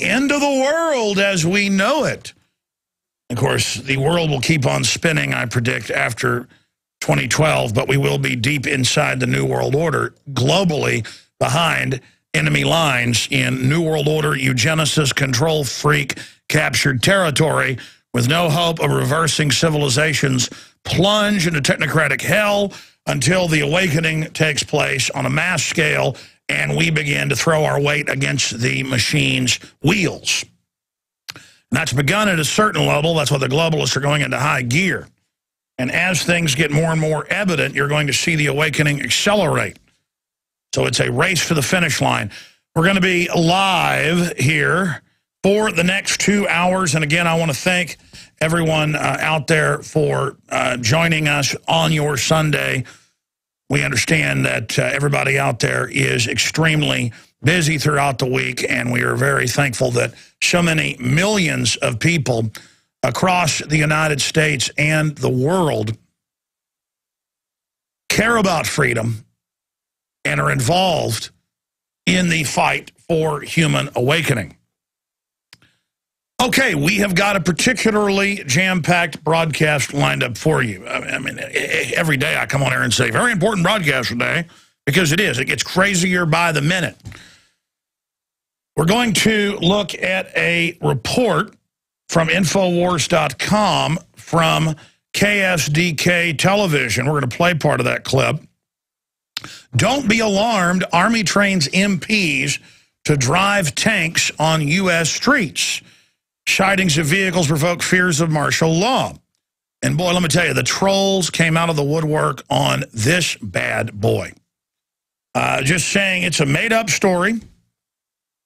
End of the world as we know it. Of course, the world will keep on spinning, I predict, after 2012, but we will be deep inside the New World Order, globally behind enemy lines in New World Order, eugenicist, control freak, captured territory, with no hope of reversing civilization's plunge into technocratic hell until the awakening takes place on a mass scale and we begin to throw our weight against the machine's wheels. And that's begun at a certain level. That's why the globalists are going into high gear. And as things get more and more evident, you're going to see the awakening accelerate. So it's a race to the finish line. We're going to be live here for the next 2 hours. And again, I want to thank everyone out there for joining us on your Sunday. We understand that everybody out there is extremely busy throughout the week, and we are very thankful that so many millions of people across the United States and the world care about freedom and are involved in the fight for human awakening. Okay, we have got a particularly jam-packed broadcast lined up for you. I mean, every day I come on here and say, very important broadcast today, because it is. It gets crazier by the minute. We're going to look at a report from Infowars.com from KSDK Television. We're going to play part of that clip. Don't be alarmed. Army trains MPs to drive tanks on U.S. streets. Sightings of vehicles provoke fears of martial law. And boy, let me tell you, the trolls came out of the woodwork on this bad boy. Just saying it's a made-up story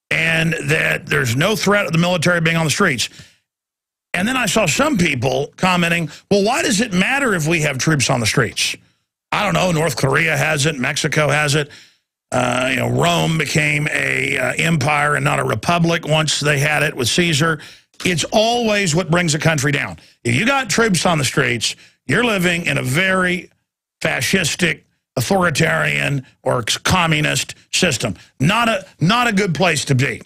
and that there's no threat of the military being on the streets. And then I saw some people commenting, well, why does it matter if we have troops on the streets? I don't know, North Korea has it, Mexico has it. Rome became a empire and not a republic once they had it with Caesar. It's always what brings a country down. If you got troops on the streets, you're living in a very fascistic, authoritarian, or communist system. Not a good place to be.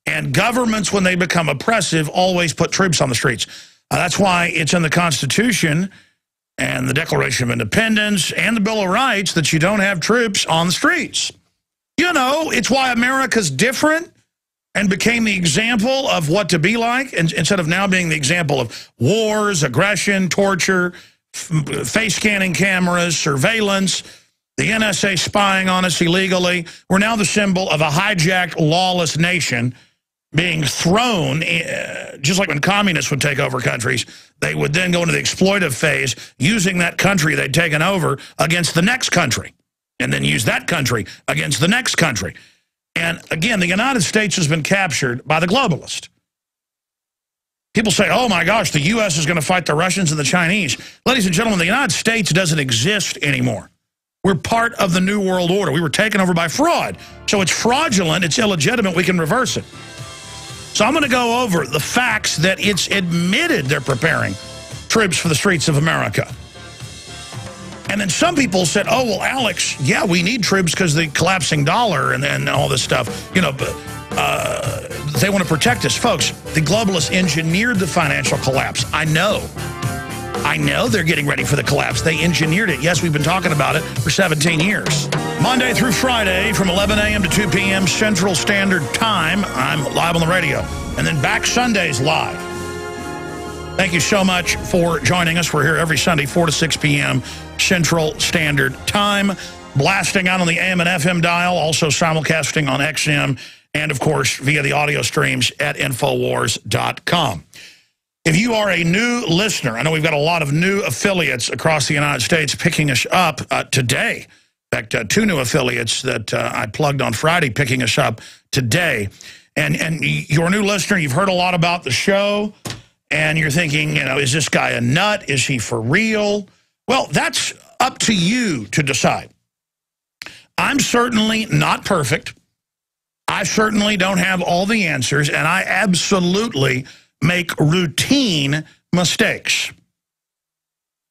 And governments, when they become oppressive, always put troops on the streets. That's why it's in the Constitution and the Declaration of Independence and the Bill of Rights that you don't have troops on the streets. You know, it's why America's different and became the example of what to be like, and instead of now being the example of wars, aggression, torture, face scanning cameras, surveillance, the NSA spying on us illegally. We're now the symbol of a hijacked, lawless nation being thrown, just like when communists would take over countries, they would then go into the exploitive phase, using that country they'd taken over against the next country, and then use that country against the next country. And again, the United States has been captured by the globalists. People say, oh my gosh, the U.S. is going to fight the Russians and the Chinese. Ladies and gentlemen, the United States doesn't exist anymore. We're part of the New World Order. We were taken over by fraud. So it's fraudulent, it's illegitimate, we can reverse it. So I'm going to go over the facts that it's admitted they're preparing troops for the streets of America. And then some people said, oh, well, Alex, yeah, we need troops because the collapsing dollar and all this stuff. You know, they want to protect us. Folks, the globalists engineered the financial collapse. I know they're getting ready for the collapse. They engineered it. Yes, we've been talking about it for 17 years. Monday through Friday from 11 a.m. to 2 p.m. Central Standard Time. I'm live on the radio. And then back Sundays live. Thank you so much for joining us. We're here every Sunday, 4 to 6 p.m. Central Standard Time. Blasting out on the AM and FM dial, also simulcasting on XM, and, of course, via the audio streams at Infowars.com. If you are a new listener, I know we've got a lot of new affiliates across the United States picking us up today. In fact, 2 new affiliates that I plugged on Friday picking us up today. And you're a new listener, you've heard a lot about the show, and you're thinking, you know, is this guy a nut? Is he for real? Well, that's up to you to decide. I'm certainly not perfect. I certainly don't have all the answers, and I absolutely make routine mistakes.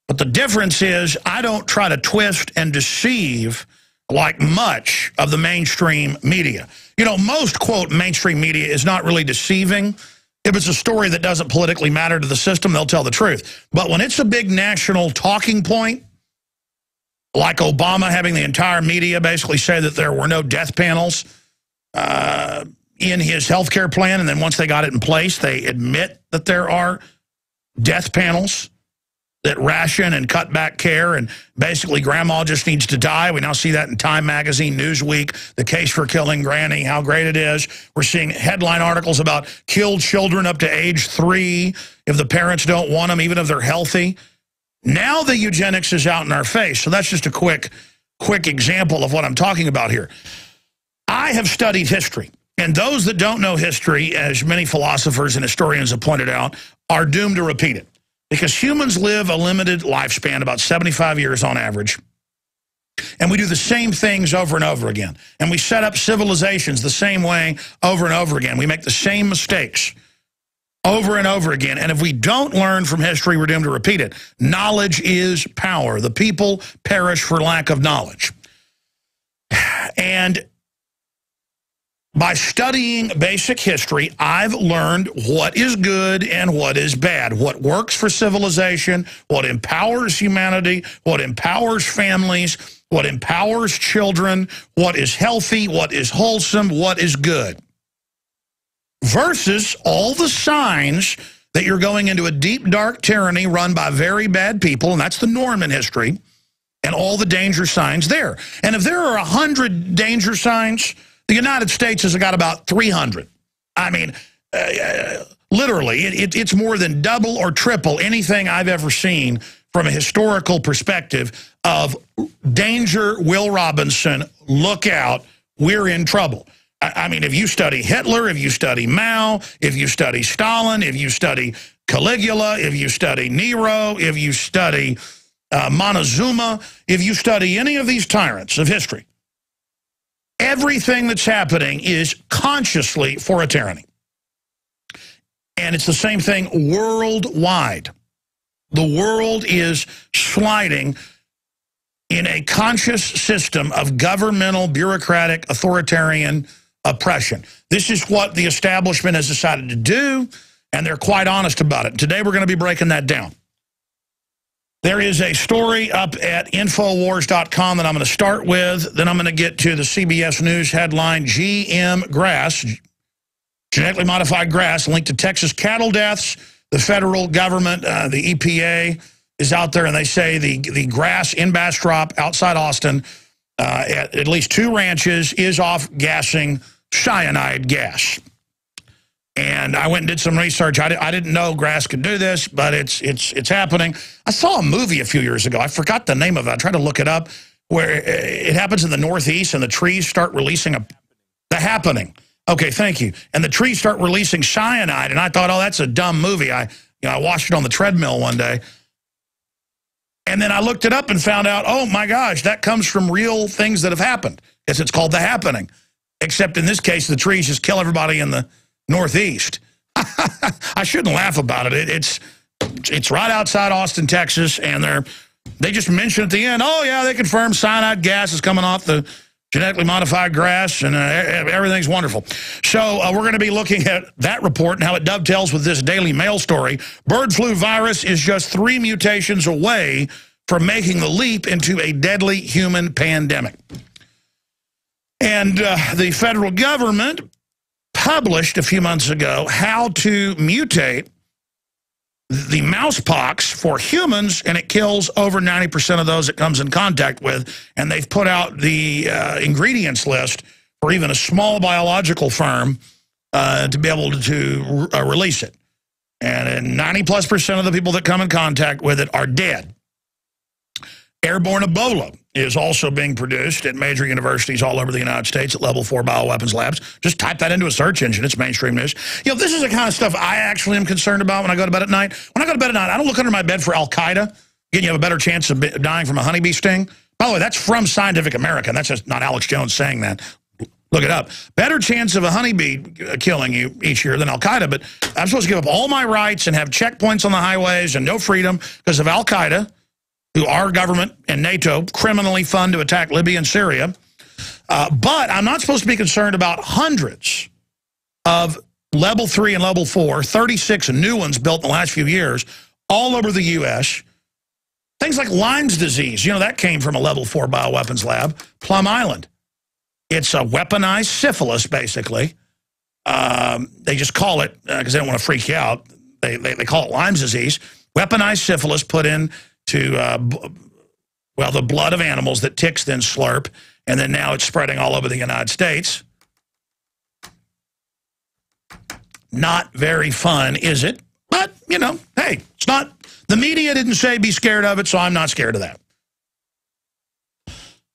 But the difference is I don't try to twist and deceive like much of the mainstream media. You know, most, quote, mainstream media is not really deceiving. If it's a story that doesn't politically matter to the system, they'll tell the truth. But when it's a big national talking point, like Obama having the entire media basically say that there were no death panels in his health care plan, and then once they got it in place, they admit that there are death panels that ration and cut back care, and basically grandma just needs to die. We now see that in Time Magazine, Newsweek, the case for killing Granny, how great it is. We're seeing headline articles about killed children up to age 3 if the parents don't want them, even if they're healthy. Now the eugenics is out in our face. So that's just a quick example of what I'm talking about here. I have studied history, and those that don't know history, as many philosophers and historians have pointed out, are doomed to repeat it. Because humans live a limited lifespan, about 75 years on average. And we do the same things over and over again. And we set up civilizations the same way over and over again. We make the same mistakes over and over again. And if we don't learn from history, we're doomed to repeat it. Knowledge is power. The people perish for lack of knowledge. And by studying basic history, I've learned what is good and what is bad, what works for civilization, what empowers humanity, what empowers families, what empowers children, what is healthy, what is wholesome, what is good. Versus all the signs that you're going into a deep, dark tyranny run by very bad people, and that's the norm in history, and all the danger signs there. And if there are 100 danger signs, the United States has got about 300. I mean, literally, it's more than double or triple anything I've ever seen from a historical perspective of danger, Will Robinson, look out, we're in trouble. I mean, if you study Hitler, if you study Mao, if you study Stalin, if you study Caligula, if you study Nero, if you study Montezuma, if you study any of these tyrants of history, everything that's happening is consciously for a tyranny. And it's the same thing worldwide. The world is sliding in a conscious system of governmental, bureaucratic, authoritarian oppression. This is what the establishment has decided to do, and they're quite honest about it. Today we're going to be breaking that down. There is a story up at Infowars.com that I'm going to start with. Then I'm going to get to the CBS News headline, GM grass, genetically modified grass, linked to Texas cattle deaths. The federal government, the EPA, is out there, and they say the grass in Bastrop outside Austin, at least 2 ranches, is off-gassing cyanide gas. And I went and did some research. I didn't know grass could do this, but it's happening. I saw a movie a few years ago. I forgot the name of it. I tried to look it up, where it happens in the Northeast, and the trees start releasing The Happening. Okay, thank you. And the trees start releasing cyanide, and I thought, oh, that's a dumb movie. I watched it on the treadmill one day. And then I looked it up and found out, oh, my gosh, that comes from real things that have happened. Yes, it's called The Happening. Except in this case, the trees just kill everybody in the Northeast. I shouldn't laugh about it. It's right outside Austin, Texas, and they just mentioned at the end, oh, yeah, they confirmed cyanide gas is coming off the genetically modified grass, and everything's wonderful. So we're going to be looking at that report and how it dovetails with this Daily Mail story. Bird flu virus is just 3 mutations away from making the leap into a deadly human pandemic. And the federal government published a few months ago how to mutate the mouse pox for humans, and it kills over 90% of those it comes in contact with. And they've put out the ingredients list for even a small biological firm to be able to release it. And 90+% of the people that come in contact with it are dead. Airborne Ebola is also being produced at major universities all over the United States at level 4 bioweapons labs. Just type that into a search engine. It's mainstream news. You know, this is the kind of stuff I actually am concerned about when I go to bed at night. When I go to bed at night, I don't look under my bed for Al-Qaeda. Again, you have a better chance of dying from a honeybee sting. By the way, that's from Scientific American. That's just not Alex Jones saying that. Look it up. Better chance of a honeybee killing you each year than Al-Qaeda, but I'm supposed to give up all my rights and have checkpoints on the highways and no freedom because of Al-Qaeda, who our government and NATO criminally fund to attack Libya and Syria. But I'm not supposed to be concerned about hundreds of level 3 and level 4, 36 new ones built in the last few years, all over the U.S., things like Lyme's disease. You know, that came from a level 4 bioweapons lab, Plum Island. It's a weaponized syphilis, basically. They just call it, because they don't want to freak you out, they call it Lyme's disease. Weaponized syphilis put into, well, the blood of animals that ticks then slurp, and then now it's spreading all over the United States. Not very fun, is it? But, you know, hey, it's not... The media didn't say be scared of it, so I'm not scared of that.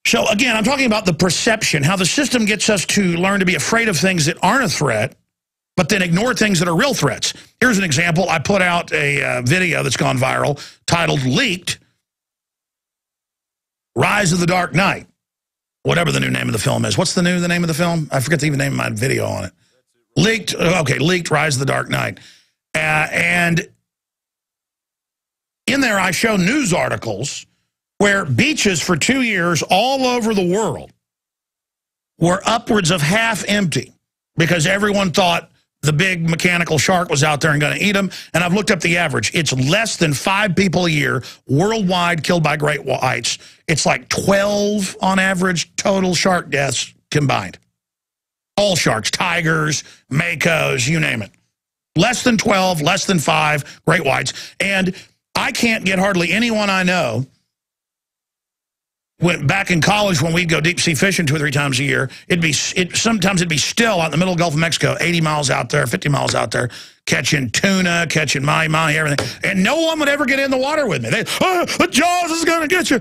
So, again, I'm talking about the perception, how the system gets us to learn to be afraid of things that aren't a threat, but then ignore things that are real threats. Here's an example. I put out a video that's gone viral titled Leaked, Rise of the Dark Knight, whatever the new name of the film is. What's the name of the film? I forget the even name of my video on it. Leaked, okay, Leaked, Rise of the Dark Knight. And in there, I show news articles where beaches for 2 years all over the world were upwards of half empty because everyone thought the big mechanical shark was out there and going to eat them. And I've looked up the average. It's less than 5 people a year worldwide killed by great whites. It's like 12 on average total shark deaths combined. All sharks, tigers, makos, you name it. Less than 12, less than 5 great whites. And I can't get hardly anyone I know. Back in college, when we'd go deep sea fishing 2 or 3 times a year, sometimes it'd be still out in the middle of the Gulf of Mexico, 80 miles out there, 50 miles out there, catching tuna, catching mahi-mahi, everything. And no one would ever get in the water with me. The Jaws is going to get you.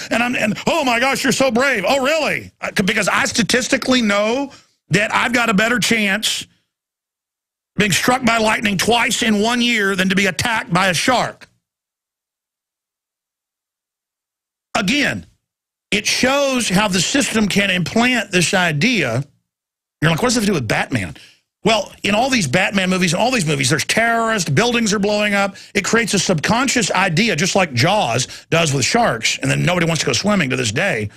And oh my gosh, you're so brave. Oh, really? Because I statistically know that I've got a better chance being struck by lightning twice in 1 year than to be attacked by a shark. Again, it shows how the system can implant this idea. You're like, what does that have to do with Batman? Well, in all these Batman movies and all these movies, there's terrorists, buildings are blowing up. It creates a subconscious idea, just like Jaws does with sharks, and then nobody wants to go swimming to this day.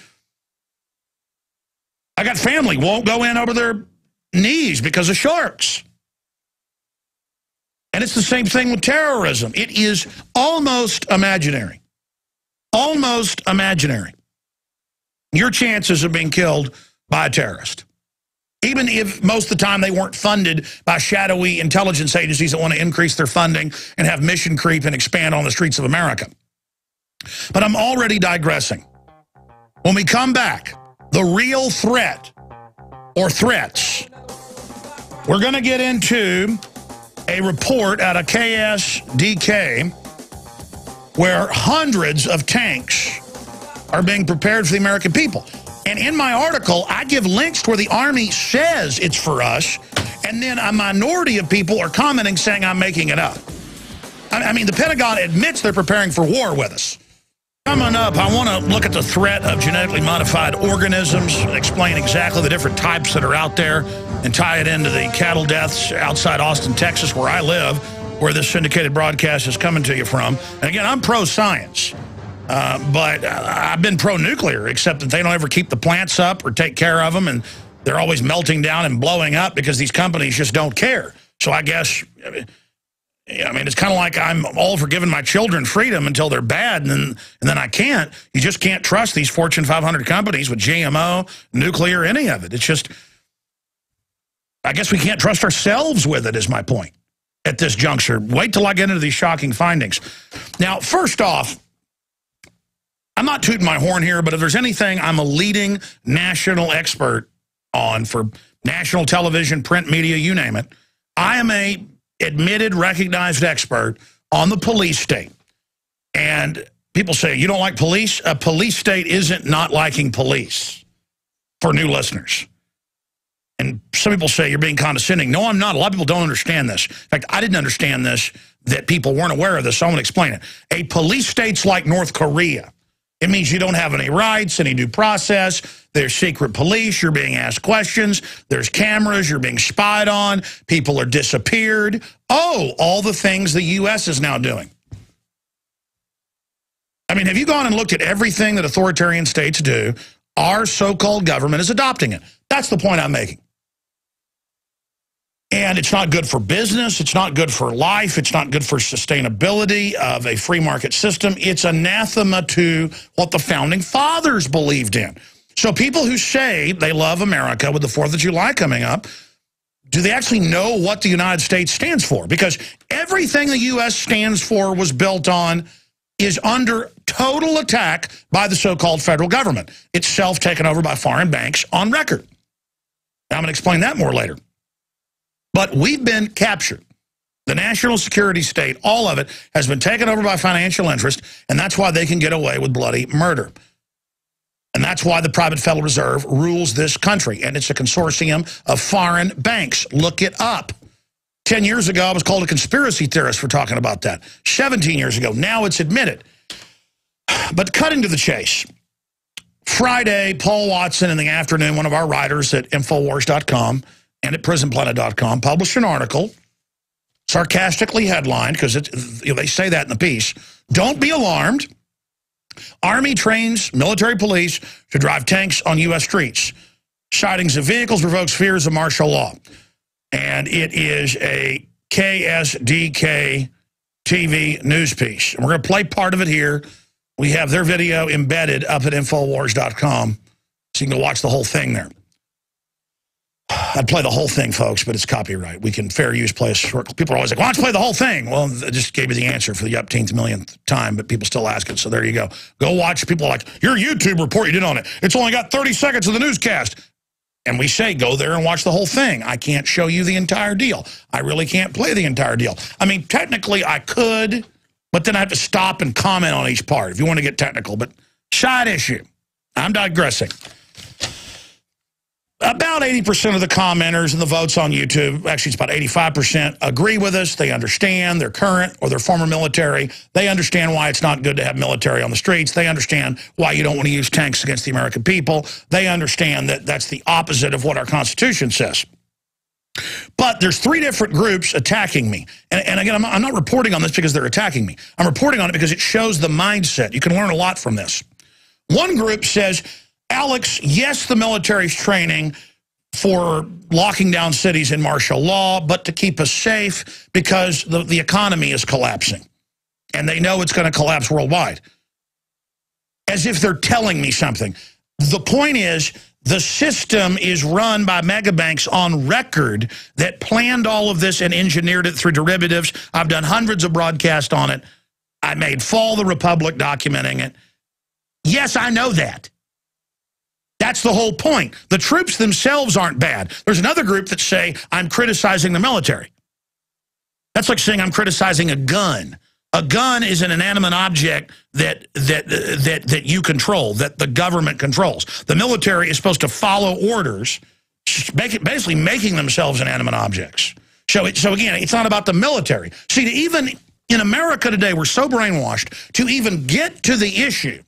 I got family won't go in over their knees because of sharks. And it's the same thing with terrorism. It is almost imaginary. Almost imaginary. Your chances of being killed by a terrorist. Even if most of the time they weren't funded by shadowy intelligence agencies that want to increase their funding and have mission creep and expand on the streets of America. But I'm already digressing. When we come back, the real threat or threats, we're going to get into a report out of KSDK where hundreds of tanks are being prepared for the American people. And in my article, I give links to where the Army says it's for us, and then a minority of people are commenting saying I'm making it up. I mean, the Pentagon admits they're preparing for war with us. Coming up, I want to look at the threat of genetically modified organisms, explain exactly the different types that are out there, and tie it into the cattle deaths outside Austin, Texas, where I live, where this syndicated broadcast is coming to you from. And again, I'm pro-science, but I've been pro-nuclear, except that they don't ever keep the plants up or take care of them, and they're always melting down and blowing up because these companies just don't care. So I guess, I mean, it's kind of like I'm all for giving my children freedom until they're bad, and then I can't. You just can't trust these Fortune 500 companies with GMO, nuclear, any of it. It's just, I guess we can't trust ourselves with it, is my point at this juncture. Wait till I get into these shocking findings. Now, first off, I'm not tooting my horn here, but if there's anything I'm a leading national expert on for national television, print media, you name it, I am a admitted, recognized expert on the police state. And people say, you don't like police? A police state isn't not liking police, for new listeners. And some people say you're being condescending. No, I'm not. A lot of people don't understand this. In fact, I didn't understand this, that people weren't aware of this, so I'm going to explain it. A police state's like North Korea. It means you don't have any rights, any due process. There's secret police. You're being asked questions. There's cameras. You're being spied on. People are disappeared. Oh, all the things the U.S. is now doing. I mean, have you gone and looked at everything that authoritarian states do? Our so-called government is adopting it. That's the point I'm making. And it's not good for business. It's not good for life. It's not good for sustainability of a free market system. It's anathema to what the founding fathers believed in. So people who say they love America with the 4th of July coming up, do they actually know what the United States stands for? Because everything the U.S. stands for was built on is under total attack by the so-called federal government, itself taken over by foreign banks on record. And I'm going to explain that more later. But we've been captured. The national security state, all of it, has been taken over by financial interest, and that's why they can get away with bloody murder. And that's why the private Federal Reserve rules this country, and it's a consortium of foreign banks. Look it up. 10 years ago, I was called a conspiracy theorist for talking about that. 17 years ago, now it's admitted. But cutting to the chase. Friday, Paul Watson in the afternoon, one of our writers at Infowars.com and at PrisonPlanet.com, published an article, sarcastically headlined, because they say that in the piece, "Don't be alarmed. Army trains military police to drive tanks on U.S. streets. Sightings of vehicles provokes fears of martial law." And it is a KSDK TV news piece. And we're going to play part of it here. We have their video embedded up at Infowars.com, so you can go watch the whole thing there. I'd play the whole thing, folks, but it's copyright. We can fair use play a short. People are always like, "Why don't you play the whole thing?" Well, I just gave you the answer for the upteenth millionth time, but people still ask it, so there you go. Go watch. People are like, "Your YouTube report you did on it, it's only got 30 seconds of the newscast." And we say, go there and watch the whole thing. I can't show you the entire deal. I really can't play the entire deal. I mean, technically I could, but then I have to stop and comment on each part if you want to get technical. But side issue. I'm digressing. About 80% of the commenters and the votes on YouTube, actually it's about 85%, agree with us. They understand, they're current or they're former military. They understand why it's not good to have military on the streets. They understand why you don't want to use tanks against the American people. They understand that that's the opposite of what our Constitution says. But there's 3 different groups attacking me. And again, I'm not reporting on this because they're attacking me. I'm reporting on it because it shows the mindset. You can learn a lot from this. One group says, "Alex, yes, the military's training for locking down cities in martial law, but to keep us safe because the economy is collapsing. And they know it's going to collapse worldwide." As if they're telling me something. The point is, the system is run by megabanks on record that planned all of this and engineered it through derivatives. I've done hundreds of broadcasts on it. I made Fall the Republic documenting it. Yes, I know that. That's the whole point. The troops themselves aren't bad. There's another group that say, I'm criticizing the military. That's like saying I'm criticizing a gun. A gun is an inanimate object that you control, that the government controls. The military is supposed to follow orders, basically making themselves inanimate objects. So again, it's not about the military. See, even in America today, we're so brainwashed to even get to the issue.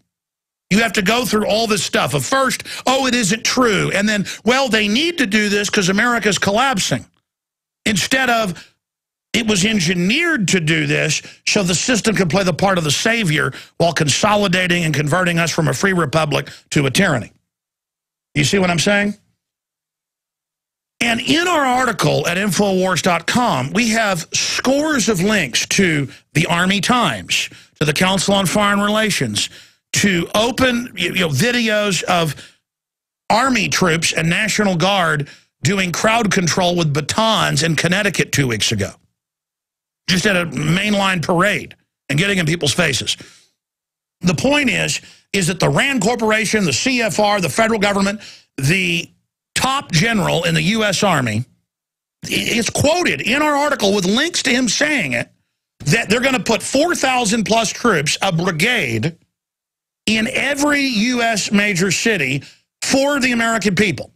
You have to go through all this stuff of first, oh, it isn't true. And then, well, they need to do this because America's collapsing. Instead of, it was engineered to do this so the system could play the part of the savior while consolidating and converting us from a free republic to a tyranny. You see what I'm saying? And in our article at Infowars.com, we have scores of links to the Army Times, to the Council on Foreign Relations, to open videos of Army troops and National Guard doing crowd control with batons in Connecticut 2 weeks ago. Just at a mainline parade and getting in people's faces. The point is that the RAND Corporation, the CFR, the federal government, the top general in the U.S. Army is quoted in our article with links to him saying it, that they're going to put 4,000 plus troops, a brigade, in every U.S. major city for the American people.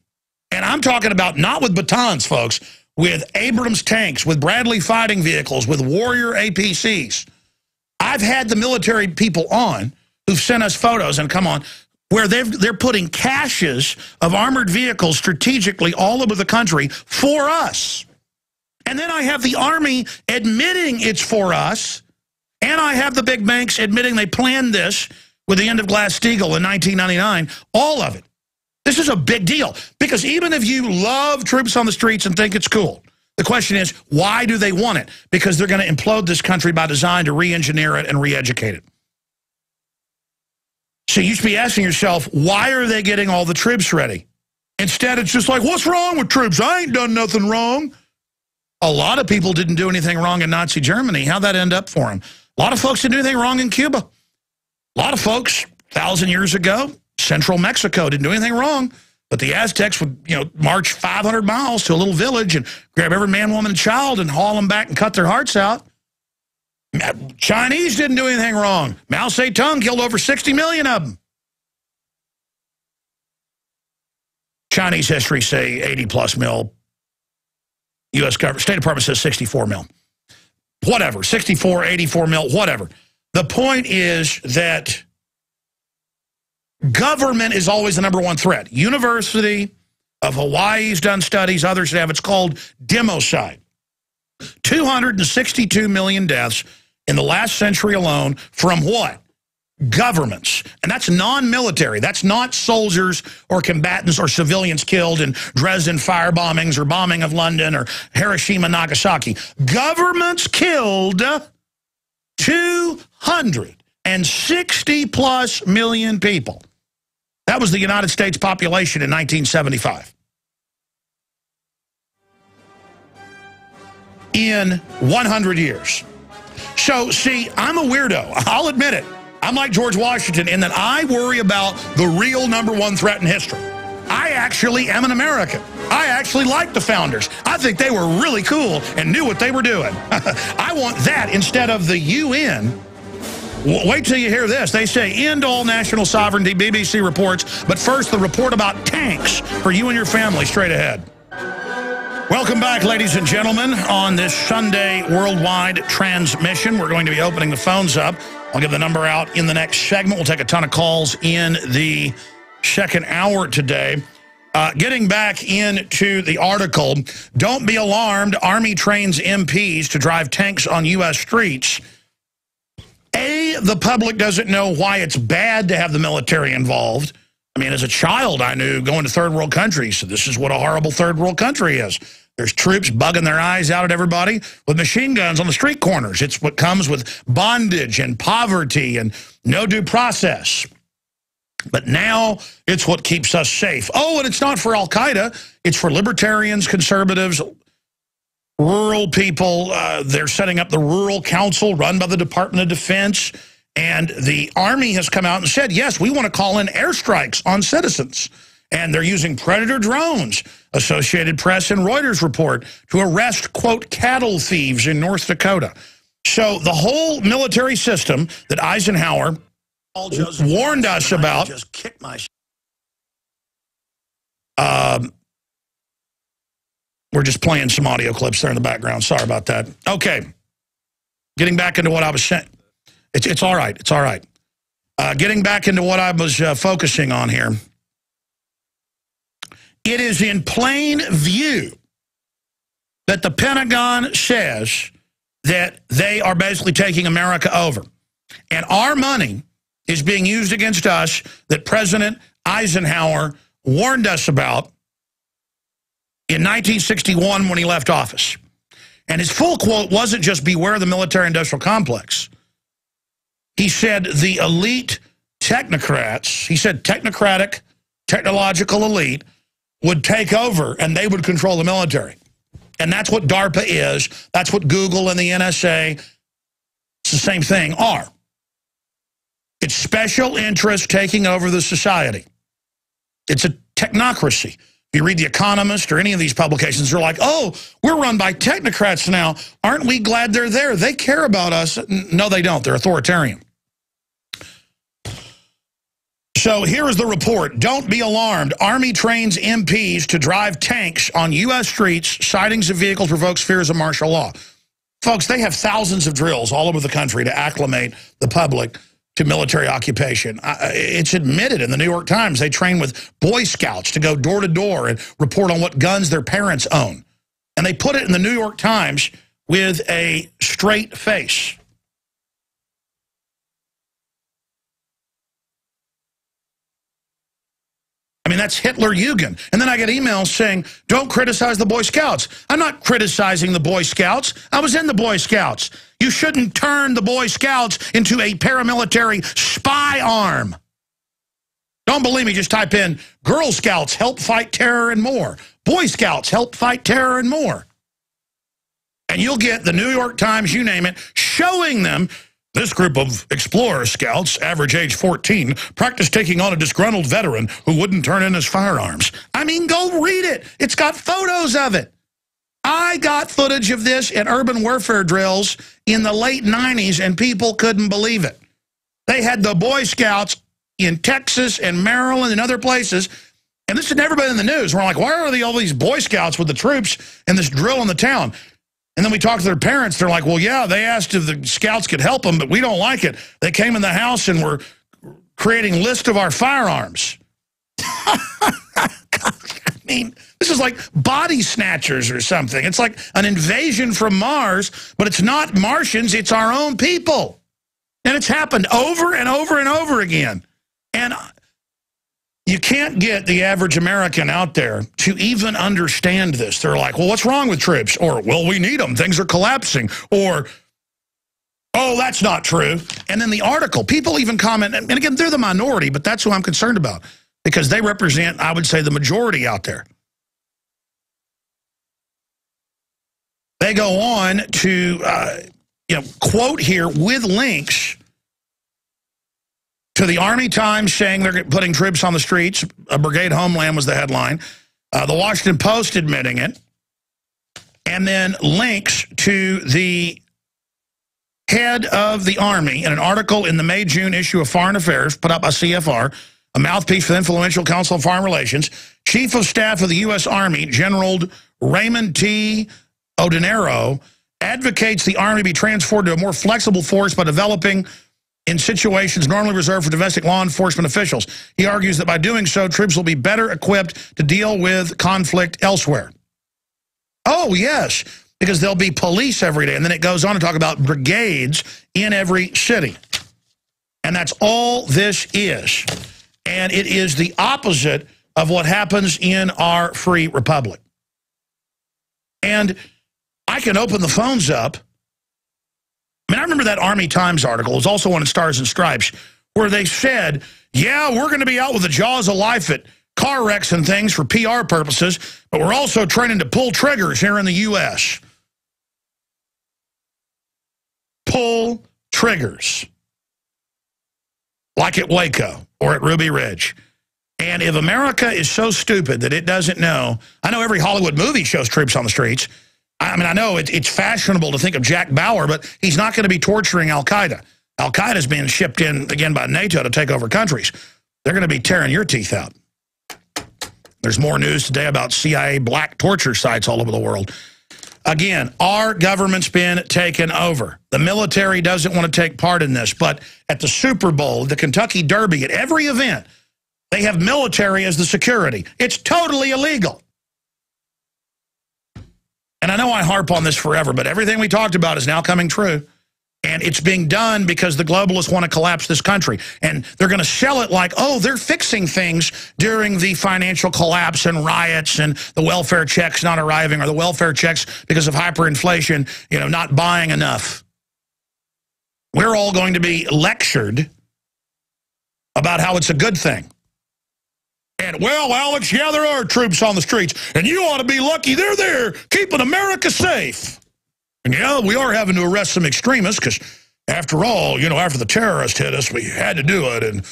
And I'm talking about not with batons, folks, with Abrams tanks, with Bradley fighting vehicles, with Warrior APCs. I've had the military people on who've sent us photos, and come on, where they're putting caches of armored vehicles strategically all over the country for us. And then I have the Army admitting it's for us, and I have the big banks admitting they planned this with the end of Glass-Steagall in 1999, all of it. This is a big deal because even if you love troops on the streets and think it's cool, the question is, why do they want it? Because they're going to implode this country by design to re-engineer it and re-educate it. So you should be asking yourself, why are they getting all the troops ready? Instead, it's just like, what's wrong with troops? I ain't done nothing wrong. A lot of people didn't do anything wrong in Nazi Germany. How'd that end up for them? A lot of folks didn't do anything wrong in Cuba. A lot of folks, 1,000 years ago, central Mexico didn't do anything wrong. But the Aztecs would, march 500 miles to a little village and grab every man, woman, and child and haul them back and cut their hearts out. Chinese didn't do anything wrong. Mao Zedong killed over 60 million of them. Chinese history say 80+ mil. U.S. government, State Department says 64 mil. Whatever, 64, 84 mil, whatever. The point is that government is always the #1 threat. University of Hawaii's done studies, others have. It's called democide. 262 million deaths in the last century alone from what? Governments. And that's non-military. That's not soldiers or combatants or civilians killed in Dresden fire bombings or bombing of London or Hiroshima, Nagasaki. Governments killed 260+ million people. That was the United States population in 1975. In 100 years. So, see, I'm a weirdo. I'll admit it. I'm like George Washington in that I worry about the real #1 threat in history. I actually am an American. I actually like the founders. I think they were really cool and knew what they were doing. I want that instead of the UN. Wait till you hear this. They say, end all national sovereignty, BBC reports. But first, the report about tanks for you and your family straight ahead. Welcome back, ladies and gentlemen, on this Sunday worldwide transmission. We're going to be opening the phones up. I'll give the number out in the next segment. We'll take a ton of calls in the second hour today. Getting back into the article, don't be alarmed. Army trains MPs to drive tanks on U.S. streets. The public doesn't know why it's bad to have the military involved. I mean, as a child, I knew going to third world countries, so this is what a horrible third world country is. There's troops bugging their eyes out at everybody with machine guns on the street corners. It's what comes with bondage and poverty and no due process. But now it's what keeps us safe. Oh, and it's not for Al-Qaeda. It's for libertarians, conservatives, rural people. They're setting up the Rural Council run by the Department of Defense. And the Army has come out and said, yes, we want to call in airstrikes on citizens. And they're using Predator drones, Associated Press and Reuters report, to arrest, quote, cattle thieves in North Dakota. So the whole military system that Eisenhower warned us about. Just kick my we're just playing some audio clips there in the background. Sorry about that. Okay. Getting back into what I was saying. It's all right. It's all right. Getting back into what I was focusing on here. It is in plain view that the Pentagon says that they are basically taking America over. And our money is being used against us that President Eisenhower warned us about in 1961 when he left office. And his full quote wasn't just beware the military-industrial complex. He said the elite technocrats, he said technocratic, technological elite, would take over and they would control the military. And that's what DARPA is. That's what Google and the NSA, it's the same thing, are. It's special interests taking over the society. It's a technocracy. If you read The Economist or any of these publications, they're like, oh, we're run by technocrats now. Aren't we glad they're there? They care about us. No, they don't. They're authoritarian. So here is the report. Don't be alarmed. Army trains MPs to drive tanks on U.S. streets. Sightings of vehicles provokes fears of martial law. Folks, they have thousands of drills all over the country to acclimate the public to military occupation. It's admitted in the New York Times they train with Boy Scouts to go door to door and report on what guns their parents own. And they put it in the New York Times with a straight face. I mean, that's Hitler-Jugend. And then I get emails saying, don't criticize the Boy Scouts. I'm not criticizing the Boy Scouts. I was in the Boy Scouts. You shouldn't turn the Boy Scouts into a paramilitary spy arm. Don't believe me, just type in, Girl Scouts help fight terror and more. Boy Scouts help fight terror and more. And you'll get the New York Times, you name it, showing them this group of Explorer Scouts, average age 14, practiced taking on a disgruntled veteran who wouldn't turn in his firearms. I mean, go read it. It's got photos of it. I got footage of this in urban warfare drills in the late 90s, and people couldn't believe it. They had the Boy Scouts in Texas and Maryland and other places, and this had never been in the news. We're like, why are all these Boy Scouts with the troops in this drill in the town? And then we talked to their parents. They're like, well, yeah, they asked if the Scouts could help them, but we don't like it. They came in the house and were creating lists of our firearms. I mean, this is like body snatchers or something. It's like an invasion from Mars, but it's not Martians. It's our own people. And it's happened over and over and over again. And you can't get the average American out there to even understand this. They're like, well, what's wrong with troops? Or, well, we need them. Things are collapsing. Or, oh, that's not true. And then the article, people even comment, and again, they're the minority, but that's who I'm concerned about because they represent, I would say, the majority out there. They go on to, quote here with links to the Army Times saying they're putting troops on the streets. A Brigade Homeland was the headline. The Washington Post admitting it. And then links to the head of the Army in an article in the May-June issue of Foreign Affairs put out by CFR, a mouthpiece for the Influential Council on Foreign Relations. Chief of Staff of the U.S. Army, General Raymond T. Odinero, advocates the Army be transformed to a more flexible force by developing in situations normally reserved for domestic law enforcement officials. He argues that by doing so, troops will be better equipped to deal with conflict elsewhere. Oh, yes, because there'll be police every day. And then it goes on to talk about brigades in every city. And that's all this is. And it is the opposite of what happens in our free republic. And I can open the phones up. I mean, I remember that Army Times article. It was also one in Stars and Stripes, where they said, yeah, we're going to be out with the jaws of life at car wrecks and things for PR purposes, but we're also training to pull triggers here in the U.S. Pull triggers. Like at Waco or at Ruby Ridge. And if America is so stupid that it doesn't know, I know every Hollywood movie shows troops on the streets. I mean, I know it's fashionable to think of Jack Bauer, but he's not going to be torturing al-Qaeda. Al-Qaeda's being shipped in, again, by NATO to take over countries. They're going to be tearing your teeth out. There's more news today about CIA black torture sites all over the world. Again, our government's been taken over. The military doesn't want to take part in this, but at the Super Bowl, the Kentucky Derby, at every event, they have military as the security. It's totally illegal. And I know I harp on this forever, but everything we talked about is now coming true. And it's being done because the globalists want to collapse this country. And they're going to sell it like, oh, they're fixing things during the financial collapse and riots and the welfare checks not arriving or the welfare checks because of hyperinflation, not buying enough. We're all going to be lectured about how it's a good thing. And, well, Alex, yeah, there are troops on the streets, and you ought to be lucky they're there keeping America safe. And, yeah, we are having to arrest some extremists because, after all, after the terrorists hit us, we had to do it. And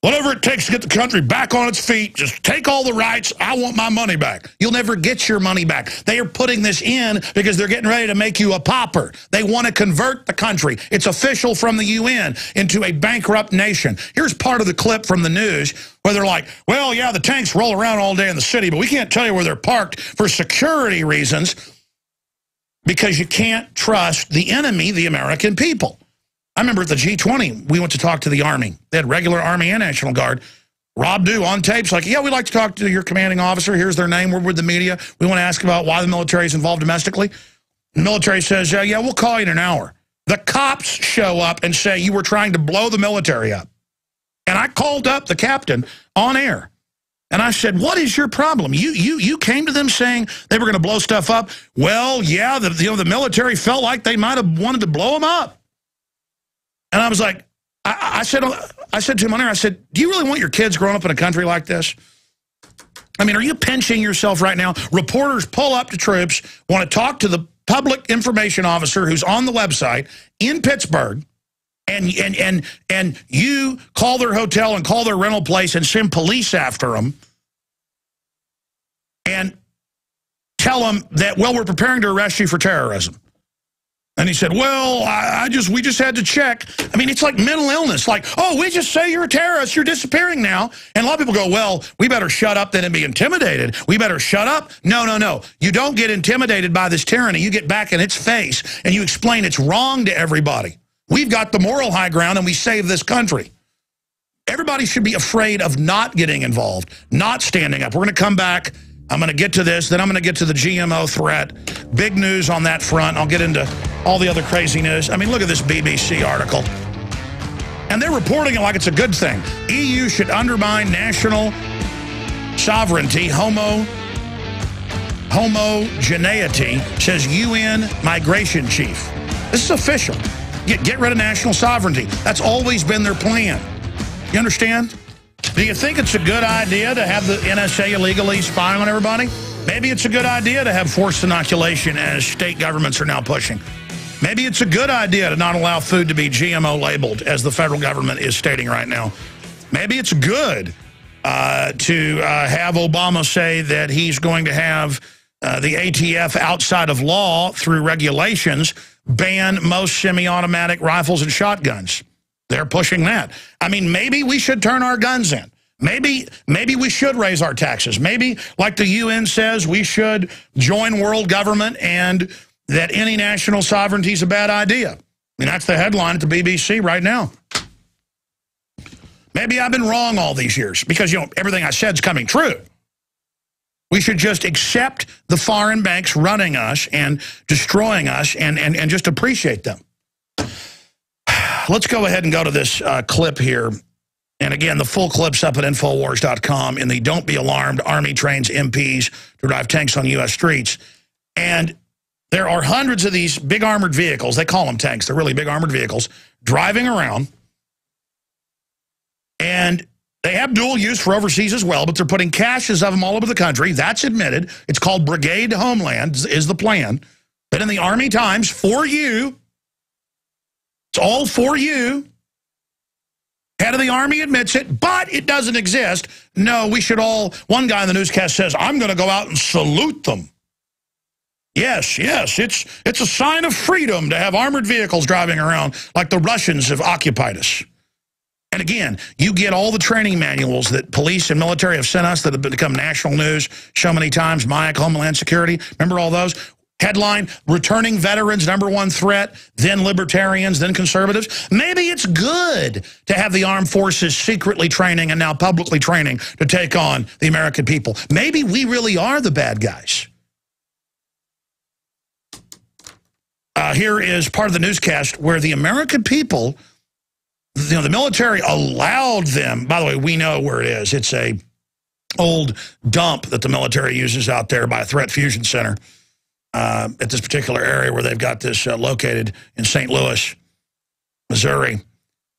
whatever it takes to get the country back on its feet, just take all the rights. I want my money back. You'll never get your money back. They are putting this in because they're getting ready to make you a pauper. They want to convert the country. It's official from the UN into a bankrupt nation. Here's part of the clip from the news where they're like, well, yeah, the tanks roll around all day in the city, but we can't tell you where they're parked for security reasons because you can't trust the enemy, the American people. I remember at the G20, we went to talk to the Army. They had regular Army and National Guard. Rob Dew on tapes like, yeah, we'd like to talk to your commanding officer. Here's their name. We're with the media. We want to ask about why the military is involved domestically. The military says, yeah, we'll call you in an hour. The cops show up and say you were trying to blow the military up. And I called up the captain on air. And I said, what is your problem? You came to them saying they were going to blow stuff up. Well, yeah, the military felt like they might have wanted to blow them up. And I was like, I said to him on air, I said, do you really want your kids growing up in a country like this? I mean, are you pinching yourself right now? Reporters pull up to troops, want to talk to the public information officer who's on the website in Pittsburgh, and you call their hotel and call their rental place and send police after them and tell them that, well, we're preparing to arrest you for terrorism. And he said, well, we just had to check. I mean, it's like mental illness. Like, oh, we just say you're a terrorist. You're disappearing now. And a lot of people go, well, we better shut up then and be intimidated. We better shut up. No, no, no. You don't get intimidated by this tyranny. You get back in its face and you explain it's wrong to everybody. We've got the moral high ground and we save this country. Everybody should be afraid of not getting involved, not standing up. We're going to come back. I'm going to get to this. Then I'm going to get to the GMO threat. Big news on that front. I'll get into all the other crazy news. I mean, look at this BBC article. And they're reporting it like it's a good thing. EU should undermine national sovereignty. Homogeneity, says UN migration chief. This is official. Get rid of national sovereignty. That's always been their plan. You understand? Do you think it's a good idea to have the NSA illegally spying on everybody? Maybe it's a good idea to have forced inoculation as state governments are now pushing. Maybe it's a good idea to not allow food to be GMO labeled, as the federal government is stating right now. Maybe it's good to have Obama say that he's going to have the ATF outside of law through regulations ban most semi-automatic rifles and shotguns. They're pushing that. I mean, maybe we should turn our guns in. Maybe we should raise our taxes. Maybe, like the UN says, we should join world government and that any national sovereignty is a bad idea. I mean, that's the headline at the BBC right now. Maybe I've been wrong all these years because, you know, everything I said is coming true. We should just accept the foreign banks running us and destroying us and just appreciate them. Let's go ahead and go to this clip here. And again, the full clip's up at Infowars.com in the Don't Be Alarmed, Army trains MPs to drive tanks on U.S. streets. And there are hundreds of these big armored vehicles. They call them tanks. They're really big armored vehicles driving around. And they have dual use for overseas as well, but they're putting caches of them all over the country. That's admitted. It's called Brigade Homeland is the plan. But in the Army Times, for you, it's all for you. Head of the Army admits it, but it doesn't exist. No, we should all, one guy in the newscast says, I'm going to go out and salute them. Yes, it's a sign of freedom to have armored vehicles driving around like the Russians have occupied us. And again, you get all the training manuals that police and military have sent us that have become national news so many times, MIAC, Homeland Security, remember all those? Headline, returning veterans, #1 threat, then libertarians, then conservatives. Maybe it's good to have the armed forces secretly training and now publicly training to take on the American people. Maybe we really are the bad guys. Here is part of the newscast where the American people, you know, the military allowed them. By the way, we know where it is. It's a old dump that the military uses out there by a threat fusion center. At this particular area where they've got this located in St. Louis, Missouri.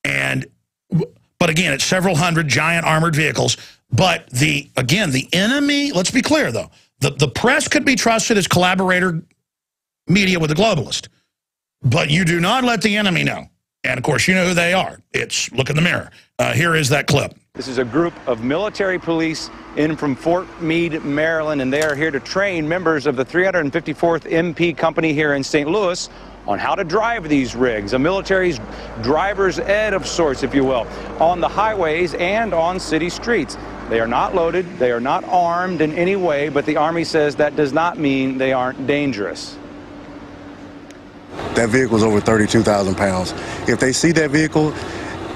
But again, it's several hundred giant armored vehicles. But the enemy, let's be clear though, the press could be trusted as collaborator media with the globalist. But you do not let the enemy know. And of course, you know who they are. It's, look in the mirror. Here is that clip. This is a group of military police in from Fort Meade, Maryland, and they are here to train members of the 354th MP Company here in St. Louis on how to drive these rigs, a military's driver's ed of sorts, if you will, on the highways and on city streets. They are not loaded, they are not armed in any way, but the Army says that does not mean they aren't dangerous. That vehicle is over 32,000 pounds. If they see that vehicle,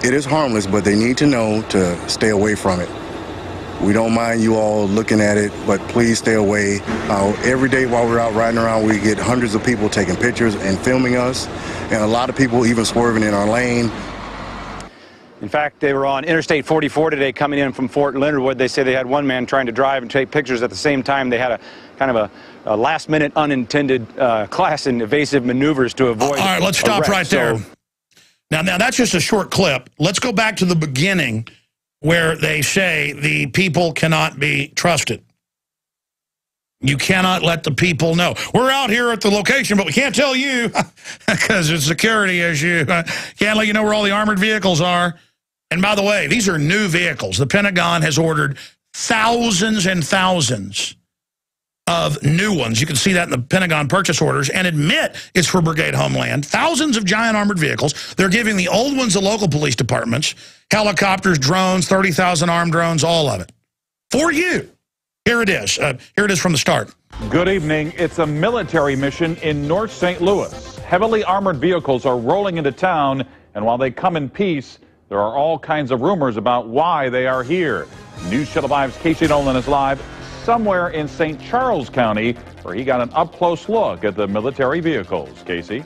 it is harmless, but they need to know to stay away from it. We don't mind you all looking at it, but please stay away. Every day while we're out riding around, we get hundreds of people taking pictures and filming us, and a lot of people even swerving in our lane. In fact, they were on Interstate 44 today coming in from Fort Leonard Wood. They say they had one man trying to drive and take pictures at the same time. They had a kind of a last-minute unintended class in evasive maneuvers to avoid. All right, let's stop right there. So, now, that's just a short clip. Let's go back to the beginning where they say the people cannot be trusted. You cannot let the people know. We're out here at the location, but we can't tell you because it's a security issue. Can't let you know where all the armored vehicles are. And by the way, these are new vehicles. The Pentagon has ordered thousands and thousands of new ones. You can see that in the Pentagon purchase orders and admit it's for Brigade Homeland. Thousands of giant armored vehicles. They're giving the old ones to local police departments, helicopters, drones, 30,000 armed drones, all of it. For you. Here it is. Here it is from the start. Good evening. It's a military mission in North St. Louis. Heavily armored vehicles are rolling into town, and while they come in peace, there are all kinds of rumors about why they are here. News Channel 5's Casey Nolan is live somewhere in St. Charles County, where he got an up-close look at the military vehicles. Casey?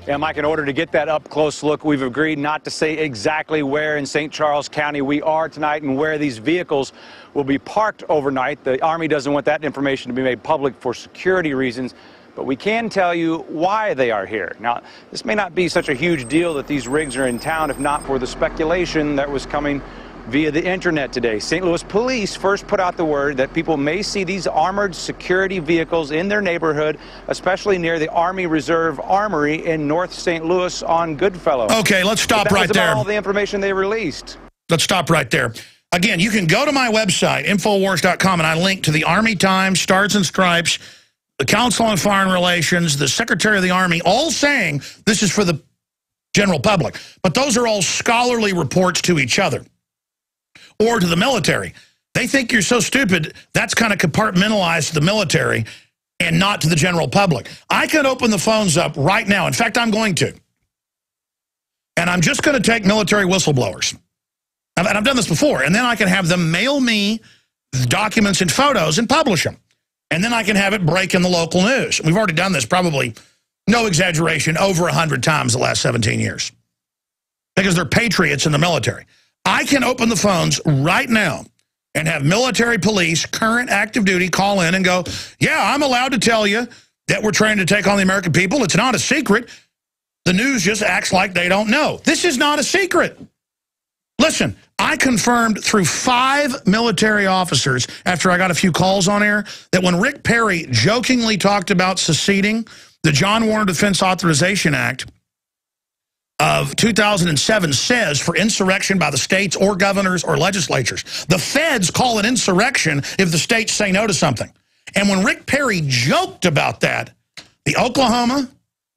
Yeah, Mike, in order to get that up-close look, we've agreed not to say exactly where in St. Charles County we are tonight and where these vehicles will be parked overnight. The Army doesn't want that information to be made public for security reasons, but we can tell you why they are here. Now, this may not be such a huge deal that these rigs are in town if not for the speculation that was coming via the internet today. St. Louis police first put out the word that people may see these armored security vehicles in their neighborhood, especially near the Army Reserve Armory in North St. Louis on Goodfellow. Okay, let's stop right there. That was about all the information they released. Let's stop right there. Again, you can go to my website, Infowars.com, and I link to the Army Times, Stars and Stripes, the Council on Foreign Relations, the Secretary of the Army, all saying this is for the general public. But those are all scholarly reports to each other or to the military. They think you're so stupid, that's kind of compartmentalized to the military and not to the general public. I can open the phones up right now. In fact, I'm going to. And I'm just going to take military whistleblowers. And I've done this before. And then I can have them mail me documents and photos and publish them. And then I can have it break in the local news. We've already done this probably, no exaggeration, over 100 times the last 17 years. Because they're patriots in the military. I can open the phones right now and have military police, current active duty, call in and go, yeah, I'm allowed to tell you that we're trying to take on the American people. It's not a secret. The news just acts like they don't know. This is not a secret. Listen, I confirmed through 5 military officers after I got a few calls on air that when Rick Perry jokingly talked about seceding the John Warner Defense Authorization Act of 2007 says for insurrection by the states or governors or legislatures. The feds call it insurrection if the states say no to something. And when Rick Perry joked about that, the Oklahoma,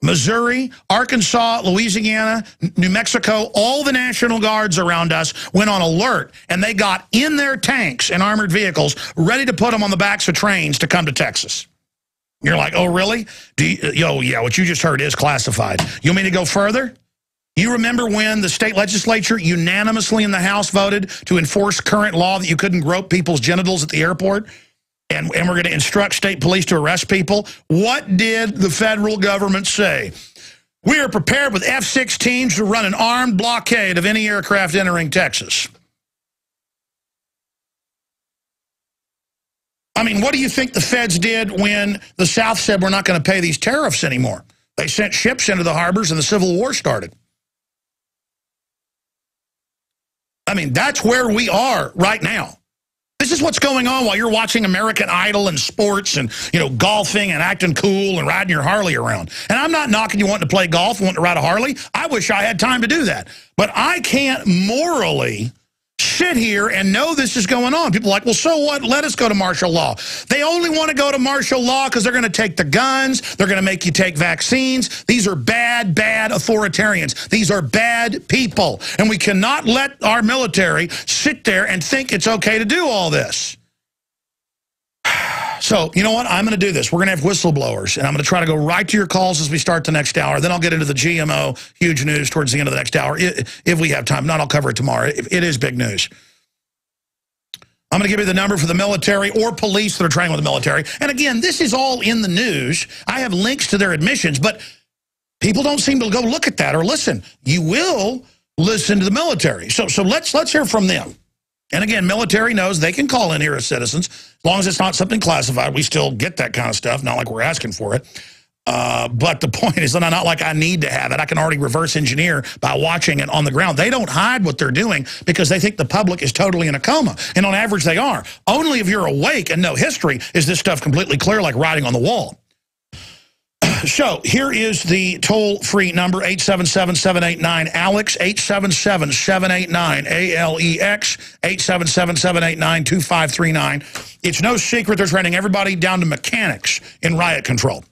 Missouri, Arkansas, Louisiana, New Mexico, all the National Guards around us went on alert, and they got in their tanks and armored vehicles ready to put them on the backs of trains to come to Texas. You're like, oh, really? Oh, yeah, what you just heard is classified. You want me to go further? You remember when the state legislature unanimously in the House voted to enforce current law that you couldn't grope people's genitals at the airport? And we're going to instruct state police to arrest people? What did the federal government say? We are prepared with F-16s to run an armed blockade of any aircraft entering Texas. I mean, what do you think the feds did when the South said we're not going to pay these tariffs anymore? They sent ships into the harbors and the Civil War started. I mean, that's where we are right now. This is what's going on while you're watching American Idol and sports and, you know, golfing and acting cool and riding your Harley around. And I'm not knocking you wanting to play golf, wanting to ride a Harley. I wish I had time to do that. But I can't morally sit here and know this is going on. People are like, well, so what? Let us go to martial law. They only want to go to martial law because they're going to take the guns. They're going to make you take vaccines. These are bad, bad authoritarians. These are bad people. And we cannot let our military sit there and think it's okay to do all this. So, you know what? I'm going to do this. We're going to have whistleblowers, and I'm going to try to go right to your calls as we start the next hour. Then I'll get into the GMO huge news towards the end of the next hour, if we have time. Not, I'll cover it tomorrow. It is big news. I'm going to give you the number for the military or police that are training with the military. And again, this is all in the news. I have links to their admissions, but people don't seem to go look at that or listen. You will listen to the military. So let's hear from them. And again, military knows they can call in here as citizens. As long as it's not something classified, we still get that kind of stuff, not like we're asking for it. But the point is that I'm not like I need to have it. I can already reverse engineer by watching it on the ground. They don't hide what they're doing because they think the public is totally in a coma. And on average, they are. Only if you're awake and know history is this stuff completely clear, like writing on the wall. So here is the toll-free number, 877-789-ALEX, 877-789-ALEX, 877-789-2539. It's no secret they're training everybody down to mechanics in riot control.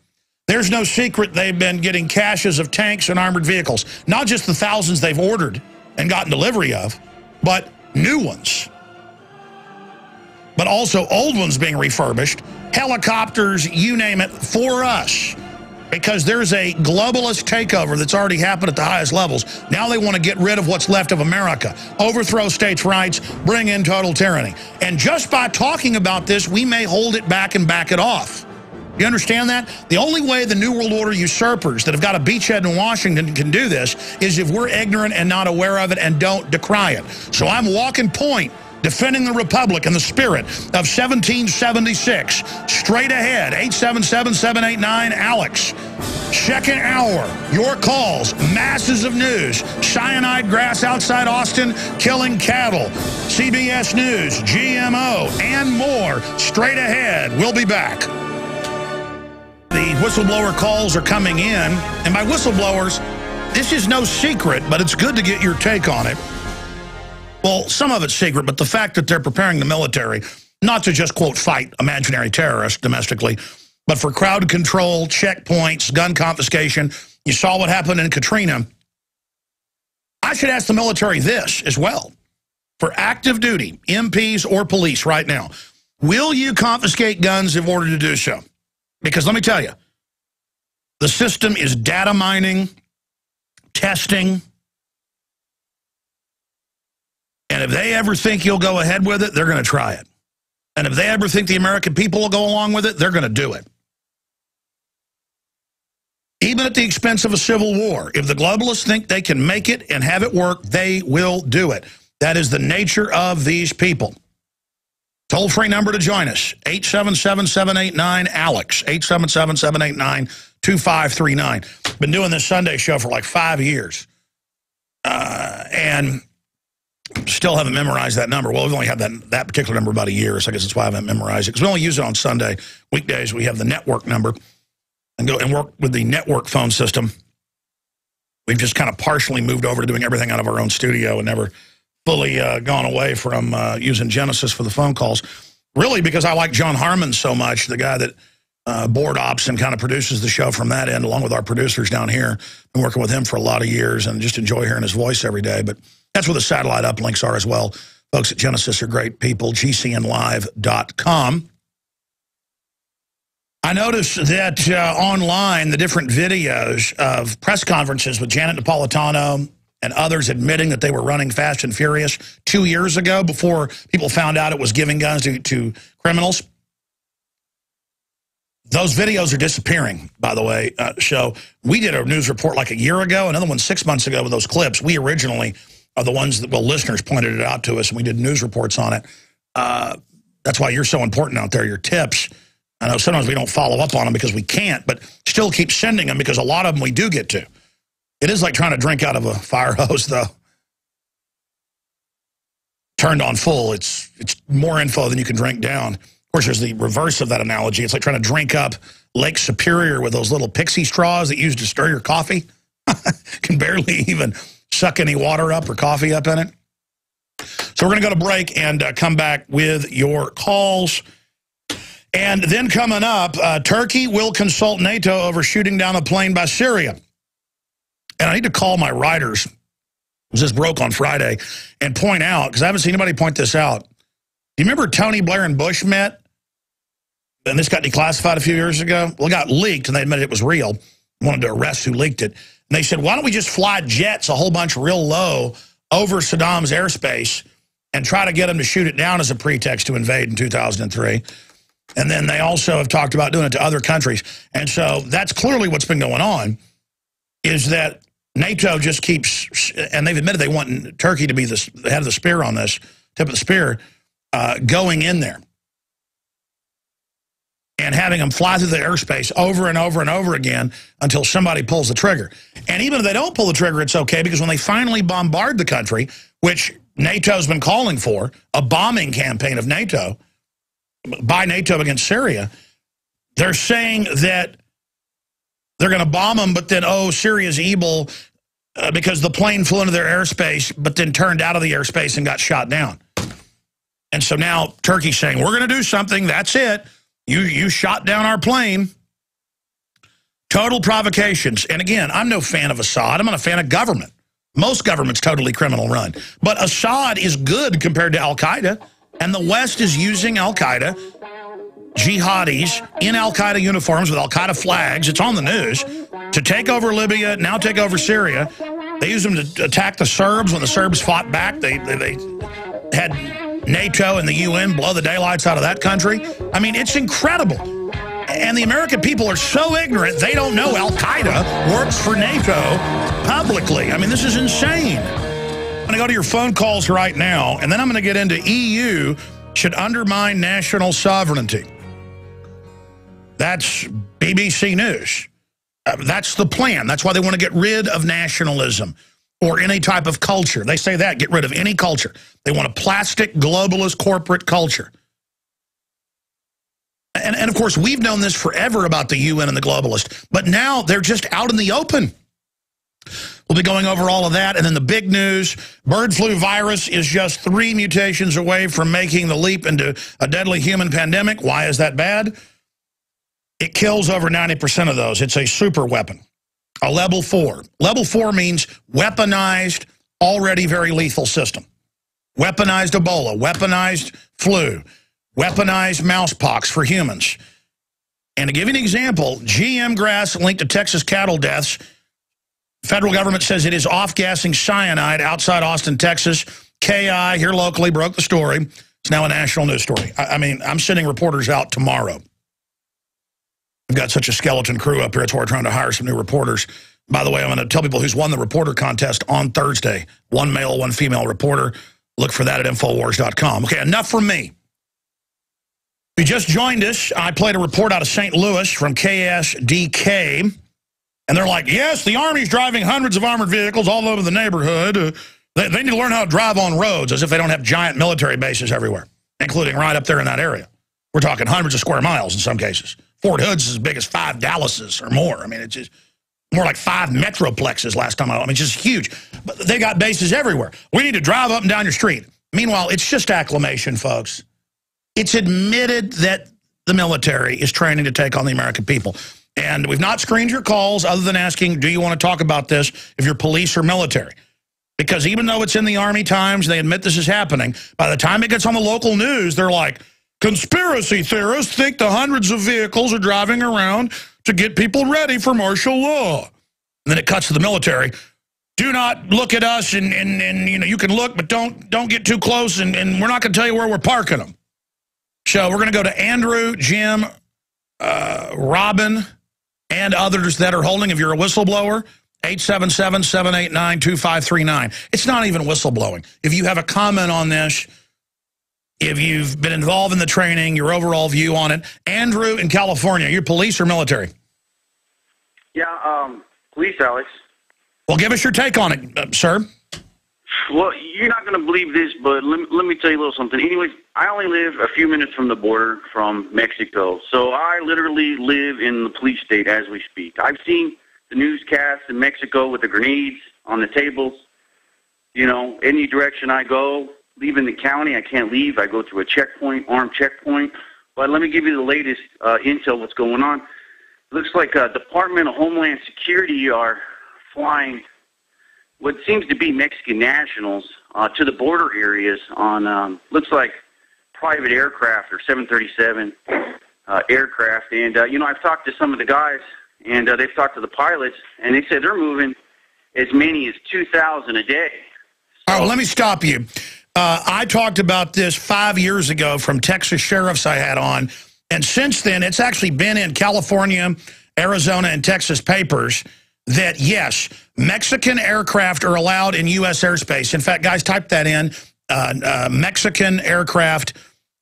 There's no secret they've been getting caches of tanks and armored vehicles, not just the thousands they've ordered and gotten delivery of, but new ones. But also old ones being refurbished, helicopters, you name it, for us. Because there's a globalist takeover that's already happened at the highest levels. Now they want to get rid of what's left of America, overthrow states' rights, bring in total tyranny. And just by talking about this, we may hold it back and back it off. You understand that? The only way the New World Order usurpers that have got a beachhead in Washington can do this is if we're ignorant and not aware of it and don't decry it. So I'm walking point, defending the Republic in the spirit of 1776. Straight ahead, 877-789-ALEX. Second hour, your calls, masses of news. Cyanide grass outside Austin, killing cattle. CBS News, GMO, and more. Straight ahead, we'll be back. The whistleblower calls are coming in. And by whistleblowers, this is no secret, but it's good to get your take on it. Well, some of it's secret, but the fact that they're preparing the military not to just, quote, fight imaginary terrorists domestically, but for crowd control, checkpoints, gun confiscation. You saw what happened in Katrina. I should ask the military this as well. For active duty, MPs or police right now, will you confiscate guns if ordered to do so? Because let me tell you, the system is data mining, testing. And if they ever think you'll go ahead with it, they're going to try it. And if they ever think the American people will go along with it, they're going to do it. Even at the expense of a civil war. If the globalists think they can make it and have it work, they will do it. That is the nature of these people. Toll-free number to join us, 877-789-ALEX, 877-789-2539. Been doing this Sunday show for like 5 years. And still haven't memorized that number. Well, we've only had that particular number about a year, so I guess that's why I haven't memorized it. Because we only use it on Sunday. Weekdays, we have the network number and go and work with the network phone system. We've just kind of partially moved over to doing everything out of our own studio and never fully gone away from using Genesis for the phone calls. Really, because I like John Harmon so much, the guy that board ops and kind of produces the show from that end, along with our producers down here. Been working with him for a lot of years and just enjoy hearing his voice every day. But that's where the satellite uplinks are as well. Folks at Genesis are great people, gcnlive.com. I noticed that online, the different videos of press conferences with Janet Napolitano and others admitting that they were running Fast and Furious 2 years ago before people found out it was giving guns to criminals. Those videos are disappearing, by the way. So we did a news report like a year ago, another one 6 months ago with those clips. We originally are the ones that, well, listeners pointed it out to us, and we did news reports on it. That's why you're so important out there, your tips. I know sometimes we don't follow up on them because we can't, but still keep sending them because a lot of them we do get to. It is like trying to drink out of a fire hose, though. Turned on full, it's more info than you can drink down. Of course, there's the reverse of that analogy. It's like trying to drink up Lake Superior with those little pixie straws that you use to stir your coffee. Can barely even suck any water up or coffee up in it. So we're going to go to break and come back with your calls. And then coming up, Turkey will consult NATO over shooting down a plane by Syria. And I need to call my writers, because this broke on Friday, and point out, because I haven't seen anybody point this out. Do you remember Tony Blair and Bush met? And this got declassified a few years ago? Well, it got leaked, and they admitted it was real. Wanted to arrest who leaked it. And they said, why don't we just fly jets a whole bunch real low over Saddam's airspace and try to get them to shoot it down as a pretext to invade in 2003. And then they also have talked about doing it to other countries. And so that's clearly what's been going on, is that NATO just keeps, and they've admitted they want Turkey to be the head of the spear on this, tip of the spear, going in there. And having them fly through the airspace over and over and over again until somebody pulls the trigger. And even if they don't pull the trigger, it's okay, because when they finally bombard the country, which NATO's been calling for, a bombing campaign of NATO, by NATO against Syria, they're saying that they're going to bomb them, but then, oh, Syria's evil because the plane flew into their airspace, but then turned out of the airspace and got shot down. And so now Turkey's saying, we're going to do something, that's it. You shot down our plane. Total provocations. And again, I'm no fan of Assad. I'm not a fan of government. Most government's totally criminal run. But Assad is good compared to al-Qaeda. And the West is using al-Qaeda, jihadis in al-Qaeda uniforms with al-Qaeda flags, it's on the news, to take over Libya, now take over Syria. They used them to attack the Serbs when the Serbs fought back. They had NATO and the UN blow the daylights out of that country. I mean, it's incredible. And the American people are so ignorant, they don't know al-Qaeda works for NATO publicly. I mean, this is insane. I'm going to go to your phone calls right now, and then I'm going to get into EU should undermine national sovereignty. That's BBC News. That's the plan. That's why they want to get rid of nationalism or any type of culture. They say that, get rid of any culture. They want a plastic, globalist, corporate culture. And of course, we've known this forever about the UN and the globalist, but now they're just out in the open. We'll be going over all of that. And then the big news, bird flu virus is just 3 mutations away from making the leap into a deadly human pandemic. Why is that bad? It kills over 90% of those. It's a super weapon, a level 4. Level 4 means weaponized, already very lethal system. Weaponized Ebola, weaponized flu, weaponized mousepox for humans. And to give you an example, GM grass linked to Texas cattle deaths. Federal government says it is off-gassing cyanide outside Austin, Texas. KI, here locally, broke the story. It's now a national news story. I mean, I'm sending reporters out tomorrow. We've got such a skeleton crew up here. It's why we're trying to hire some new reporters. By the way, I'm going to tell people who's won the reporter contest on Thursday. 1 male, 1 female reporter. Look for that at Infowars.com. Okay, enough from me. If you just joined us, I played a report out of St. Louis from KSDK. And they're like, yes, the Army's driving hundreds of armored vehicles all over the neighborhood. They need to learn how to drive on roads, as if they don't have giant military bases everywhere, including right up there in that area. We're talking hundreds of square miles in some cases. Fort Hood's as big as 5 Dallases or more. I mean, it's just more like 5 metroplexes last time I mean, it's just huge. But they got bases everywhere. We need to drive up and down your street. Meanwhile, it's just acclamation, folks. It's admitted that the military is training to take on the American people. And we've not screened your calls other than asking, do you want to talk about this if you're police or military? Because even though it's in the Army Times, they admit this is happening, by the time it gets on the local news, they're like, conspiracy theorists think the hundreds of vehicles are driving around to get people ready for martial law. And then it cuts to the military. Do not look at us and you know, you can look, but don't get too close, and we're not going to tell you where we're parking them. So we're going to go to Andrew, Jim, Robin, and others that are holding. If you're a whistleblower, 877-789-2539. It's not even whistleblowing. If you have a comment on this, if you've been involved in the training, your overall view on it. Andrew in California, you're police or military? Yeah, police, Alex. Well, give us your take on it, sir. Well, you're not going to believe this, but let me tell you a little something. Anyways, I only live a few minutes from the border from Mexico, so I literally live in the police state as we speak. I've seen the newscasts in Mexico with the grenades on the tables. You know, any direction I go, leaving the county, I can't leave. I go through a checkpoint, armed checkpoint. But let me give you the latest intel what's going on. It looks like Department of Homeland Security are flying what seems to be Mexican nationals to the border areas on, looks like private aircraft or 737 aircraft. And, you know, I've talked to some of the guys, and they've talked to the pilots, and they said they're moving as many as 2,000 a day. So, all right, let me stop you. I talked about this 5 years ago from Texas sheriffs I had on, and since then it's actually been in California, Arizona, and Texas papers. that, yes, Mexican aircraft are allowed in U.S. airspace. In fact, guys, type that in, Mexican aircraft,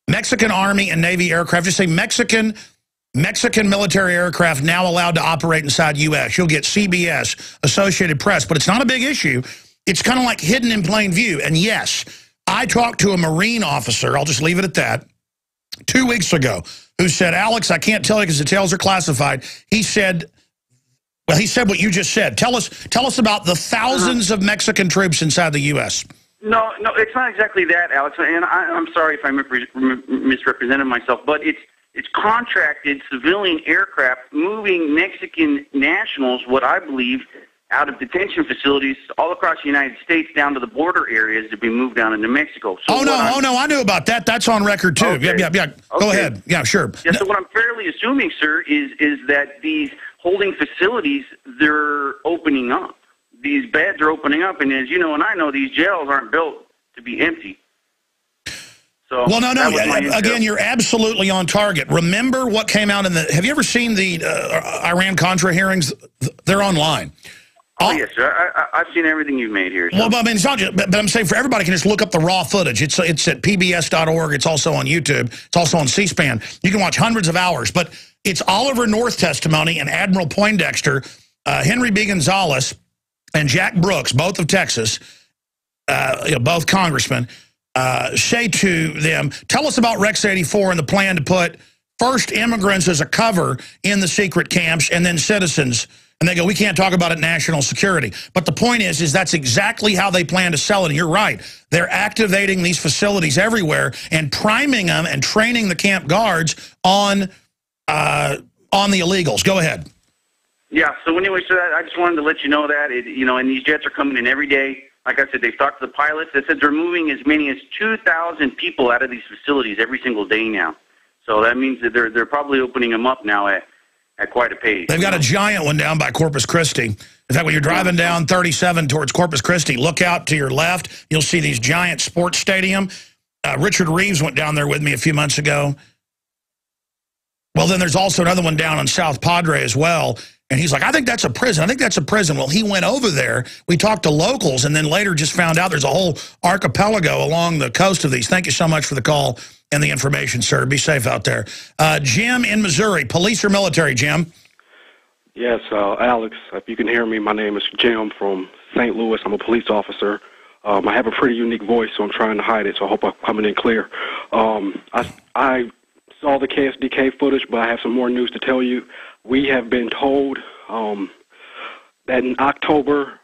Mexican Army and Navy aircraft. Just say Mexican military aircraft now allowed to operate inside U.S. You'll get CBS, Associated Press, but it's not a big issue. It's kind of like hidden in plain view. And yes, I talked to a Marine officer, I'll just leave it at that, 2 weeks ago, who said, Alex, I can't tell you because the details are classified. He said, well, he said what you just said. Tell us about the thousands of Mexican troops inside the U.S. No, it's not exactly that, Alex. And I'm sorry if I misrepresented myself, but it's contracted civilian aircraft moving Mexican nationals, what I believe, out of detention facilities all across the United States down to the border areas to be moved down into Mexico. So oh, no, I knew about that. That's on record, too. Okay. Yeah. Okay. Go ahead. Yeah, sure. Yeah, so what I'm fairly assuming, sir, is that these holding facilities, they're opening up. These beds are opening up, and as you know and I know, these jails aren't built to be empty. So well, no. Again, you're absolutely on target. Remember what came out in the... Have you ever seen the Iran-Contra hearings? They're online. Oh, yes, sir. I've seen everything you've made here. So. Well, I mean, it's not just... But I'm saying for everybody can just look up the raw footage. It's at pbs.org. It's also on YouTube. It's also on C-SPAN. You can watch hundreds of hours. But it's Oliver North testimony and Admiral Poindexter, Henry B. Gonzalez, and Jack Brooks, both of Texas, both congressmen, say to them, tell us about Rex 84 and the plan to put first immigrants as a cover in the secret camps and then citizens. And they go, we can't talk about it national security. But the point is that's exactly how they plan to sell it. And you're right. They're activating these facilities everywhere and priming them and training the camp guards on the illegals. Go ahead. Yeah, so anyway, so I just wanted to let you know that, and these jets are coming in every day. Like I said, they've talked to the pilots. They said they're moving as many as 2,000 people out of these facilities every single day now. So that means that they're probably opening them up now at quite a pace. They've got a giant one down by Corpus Christi. In fact, when you're driving down 37 towards Corpus Christi, look out to your left. You'll see these giant sports stadium. Richard Reeves went down there with me a few months ago. Well, then there's also another one down on South Padre as well. And he's like, I think that's a prison. I think that's a prison. Well, he went over there. We talked to locals and then later just found out there's a whole archipelago along the coast of these. Thank you so much for the call and the information, sir. Be safe out there. Jim in Missouri, police or military, Jim? Yes, Alex, if you can hear me, my name is Jim from St. Louis. I'm a police officer. I have a pretty unique voice, so I'm trying to hide it, so I hope I'm coming in clear. I saw the KSDK footage, but I have some more news to tell you. We have been told that in October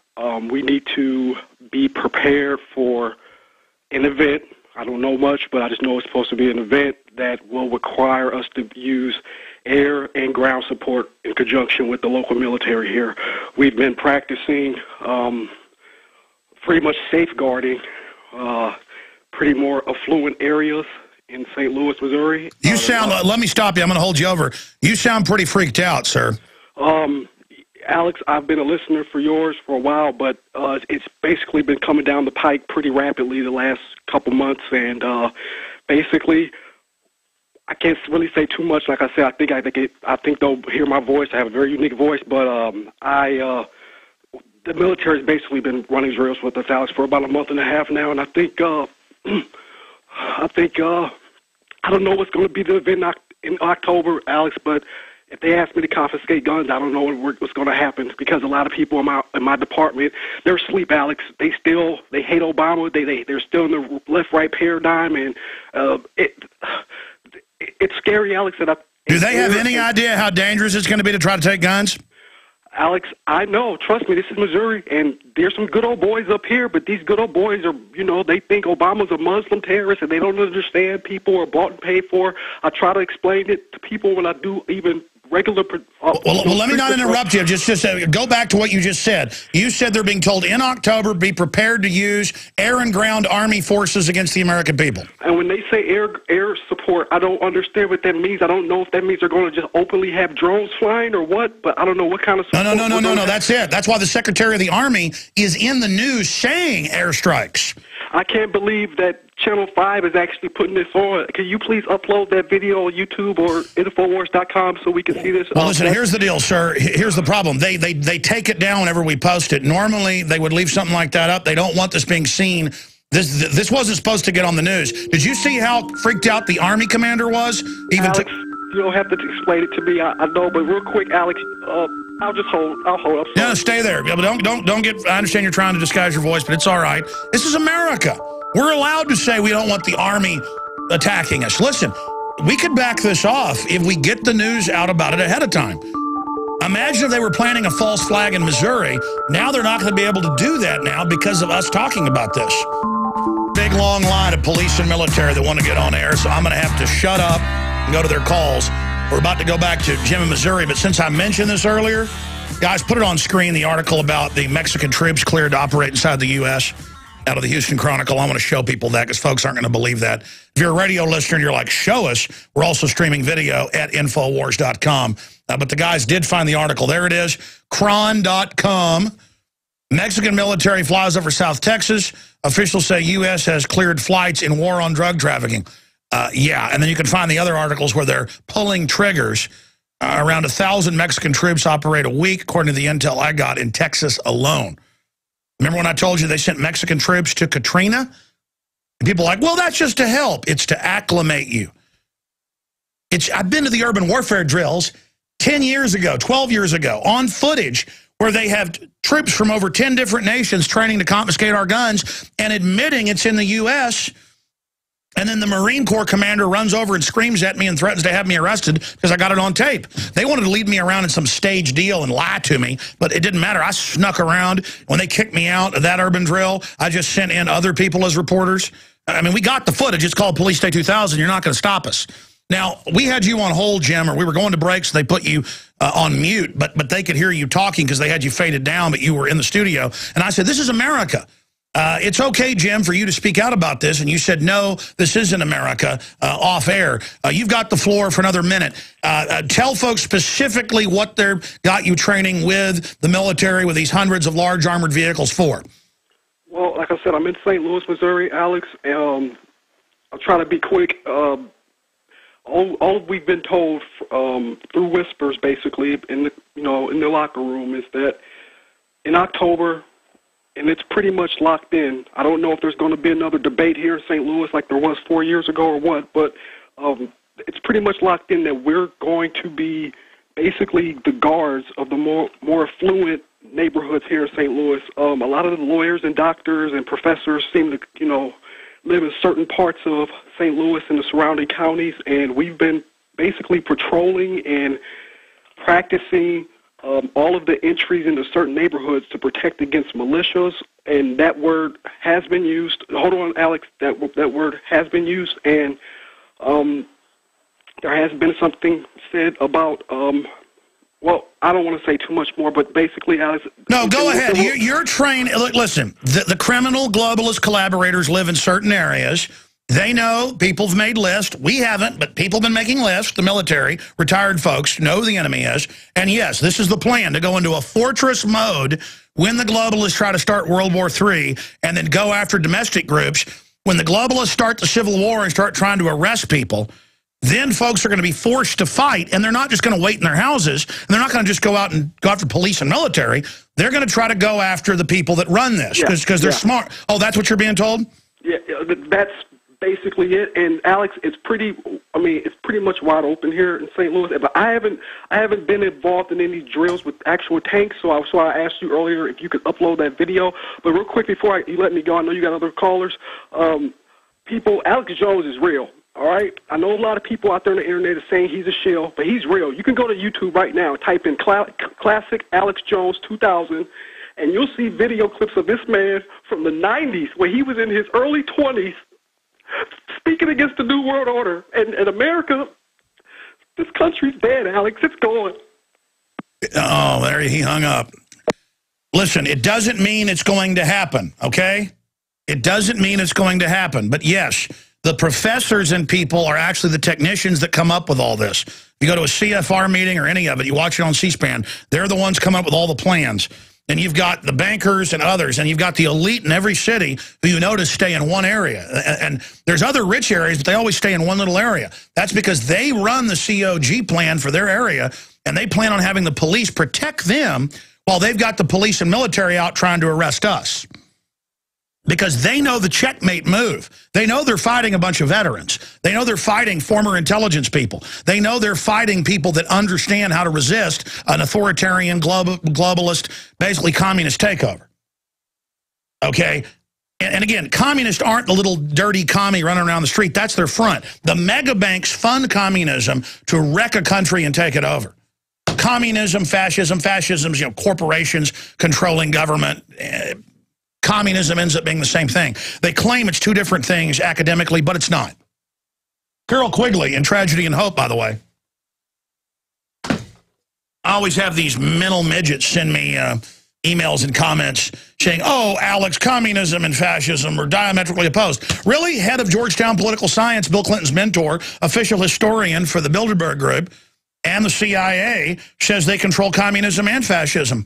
we need to be prepared for an event. I don't know much, but I just know it's supposed to be an event that will require us to use air and ground support in conjunction with the local military here. We've been practicing pretty much safeguarding pretty more affluent areas in St. Louis, Missouri. You sound, let me stop you, I'm going to hold you over. You sound pretty freaked out, sir. Alex, I've been a listener for yours for a while, but it's basically been coming down the pike pretty rapidly the last couple months, and basically, I can't really say too much. Like I said, I think they'll hear my voice. I have a very unique voice, but the military has basically been running drills with us, Alex, for about a month and a half now, and I think I don't know what's going to be the event in October, Alex, but if they ask me to confiscate guns, I don't know what's going to happen because a lot of people in my department, they're asleep, Alex. They hate Obama. They're still in the left-right paradigm, and it's scary, Alex. Do they have any idea how dangerous it's going to be to try to take guns? Alex, I know. Trust me, this is Missouri, and there's some good old boys up here, but these good old boys are, they think Obama's a Muslim terrorist, and they don't understand people are bought and paid for. I try to explain it to people when I do even regular... Well, let me not interrupt you. Just go back to what you just said. You said they're being told in October, be prepared to use air and ground army forces against the American people. And when they say air support, I don't understand what that means. I don't know if that means they're going to just openly have drones flying or what, but I don't know what kind of support... No, that's it. That's why the Secretary of the Army is in the news saying airstrikes. I can't believe that Channel 5 is actually putting this on. Can you please upload that video on YouTube or Infowars.com so we can see this? Well, listen, here's the deal, sir. Here's the problem. They take it down whenever we post it. Normally, they would leave something like that up. They don't want this being seen. This wasn't supposed to get on the news. Did you see how freaked out the Army commander was? Alex, you don't have to explain it to me. I know, but real quick, Alex, I'll hold up. No, stay there. Yeah, but don't get. I understand you're trying to disguise your voice, but it's all right. This is America. We're allowed to say we don't want the Army attacking us. Listen, we could back this off if we get the news out about it ahead of time. Imagine if they were planting a false flag in Missouri. Now they're not going to be able to do that now because of us talking about this. Big long line of police and military that want to get on air, so I'm going to have to shut up and go to their calls. We're about to go back to Jim in Missouri, but since I mentioned this earlier, guys, put it on screen, the article about the Mexican troops cleared to operate inside the U.S., out of the Houston Chronicle. I want to show people that because folks aren't going to believe that. If you're a radio listener and you're like, show us, we're also streaming video at Infowars.com. But the guys did find the article. There it is, Cron.com. Mexican military flies over South Texas. Officials say U.S. has cleared flights in war on drug trafficking. Yeah, and then you can find the other articles where they're pulling triggers. Around 1,000 Mexican troops operate a week, according to the intel I got, in Texas alone. Remember when I told you they sent Mexican troops to Katrina? And people are like, well, that's just to help. It's to acclimate you. I've been to the urban warfare drills 10 years ago, 12 years ago, on footage where they have troops from over 10 different nations training to confiscate our guns and admitting it's in the U.S., and then the Marine Corps commander runs over and screams at me and threatens to have me arrested because I got it on tape. They wanted to lead me around in some staged deal and lie to me, but it didn't matter. I snuck around. When they kicked me out of that urban drill, I just sent in other people as reporters. I mean, we got the footage. It's called Police Day 2000. You're not going to stop us. Now, we had you on hold, Jim, or we were going to break, so they put you on mute, but they could hear you talking because they had you faded down, but you were in the studio. And I said, this is America. It's okay, Jim, for you to speak out about this. And you said, no, this isn't America, off air. You've got the floor for another minute. Tell folks specifically what they've got you training with the military with these hundreds of large armored vehicles for. Well, like I said, I'm in St. Louis, Missouri, Alex. I'll try to be quick. All we've been told through whispers, basically, in the locker room, is that in October, and it's pretty much locked in. I don't know if there's going to be another debate here in St. Louis like there was 4 years ago or what, but it's pretty much locked in that we're going to be basically the guards of the more affluent neighborhoods here in St. Louis. A lot of the lawyers and doctors and professors seem to, live in certain parts of St. Louis and the surrounding counties, and we've been basically patrolling and practicing all of the entries into certain neighborhoods to protect against militias, and that word has been used. Hold on, Alex. That word has been used, and there has been something said about. Well, I don't want to say too much more, but basically, Alex. No, go ahead. You're trained. Look, listen, the criminal globalist collaborators live in certain areas. They know people have made lists. We haven't, but people have been making lists. The military, retired folks, know who the enemy is. And yes, this is the plan, to go into a fortress mode when the globalists try to start World War III and then go after domestic groups. When the globalists start the Civil War and start trying to arrest people, then folks are going to be forced to fight, and they're not just going to wait in their houses, and they're not going to just go out and go after police and military. They're going to try to go after the people that run this because they're smart. Oh, that's what you're being told? Yeah, that's basically it. And Alex, it's pretty much wide open here in St. Louis. But I haven't been involved in any drills with actual tanks, so I asked you earlier if you could upload that video. But real quick before you let me go, I know you got other callers. Alex Jones is real. All right? I know a lot of people out there on the internet are saying he's a shill, but he's real. You can go to YouTube right now, type in classic Alex Jones 2000, and you'll see video clips of this man from the 90s where he was in his early 20s speaking against the New World Order. And America, this country's dead, Alex. It's gone. Oh, there he hung up. Listen, it doesn't mean it's going to happen, okay? It doesn't mean it's going to happen. But yes, the professors and people are actually the technicians that come up with all this. If you go to a CFR meeting or any of it, you watch it on C-SPAN, they're the ones coming up with all the plans. and you've got the bankers and others, and you've got the elite in every city who you notice stay in one area. And there's other rich areas, but they always stay in one little area. That's because they run the COG plan for their area, and they plan on having the police protect them while they've got the police and military out trying to arrest us. Because they know the checkmate move. They know they're fighting a bunch of veterans. They know they're fighting former intelligence people. They know they're fighting people that understand how to resist an authoritarian, globalist, basically communist takeover. Okay? And again, communists aren't the little dirty commie running around the street. That's their front. The mega banks fund communism to wreck a country and take it over. Communism, fascism's, corporations controlling government. Communism ends up being the same thing. They claim it's two different things academically, but it's not. Carol Quigley in Tragedy and Hope, by the way. I always have these mental midgets send me emails and comments saying, oh, Alex, communism and fascism are diametrically opposed. Really? Head of Georgetown Political Science, Bill Clinton's mentor, official historian for the Bilderberg Group, and the CIA says they control communism and fascism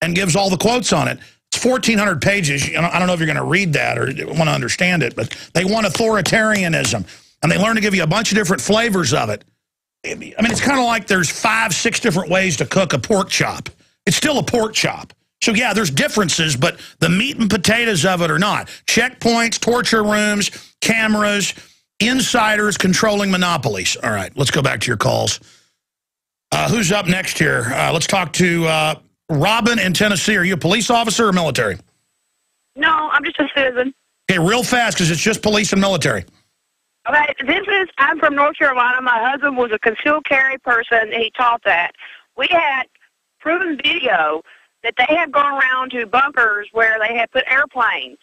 and gives all the quotes on it. It's 1,400 pages. I don't know if you're going to read that or want to understand it, but they want authoritarianism, and they learn to give you a bunch of different flavors of it. I mean, it's kind of like there's 5, 6 different ways to cook a pork chop. It's still a pork chop. So, yeah, there's differences, but the meat and potatoes of it are not. Checkpoints, torture rooms, cameras, insiders controlling monopolies. All right, let's go back to your calls. Who's up next here? Let's talk to Robin in Tennessee. Are you a police officer or military? No, I'm just a citizen. Okay, real fast, because it's just police and military. Okay, I'm from North Carolina. My husband was a concealed carry person, and he taught that. We had proven video that they had gone around to bunkers where they had put airplanes.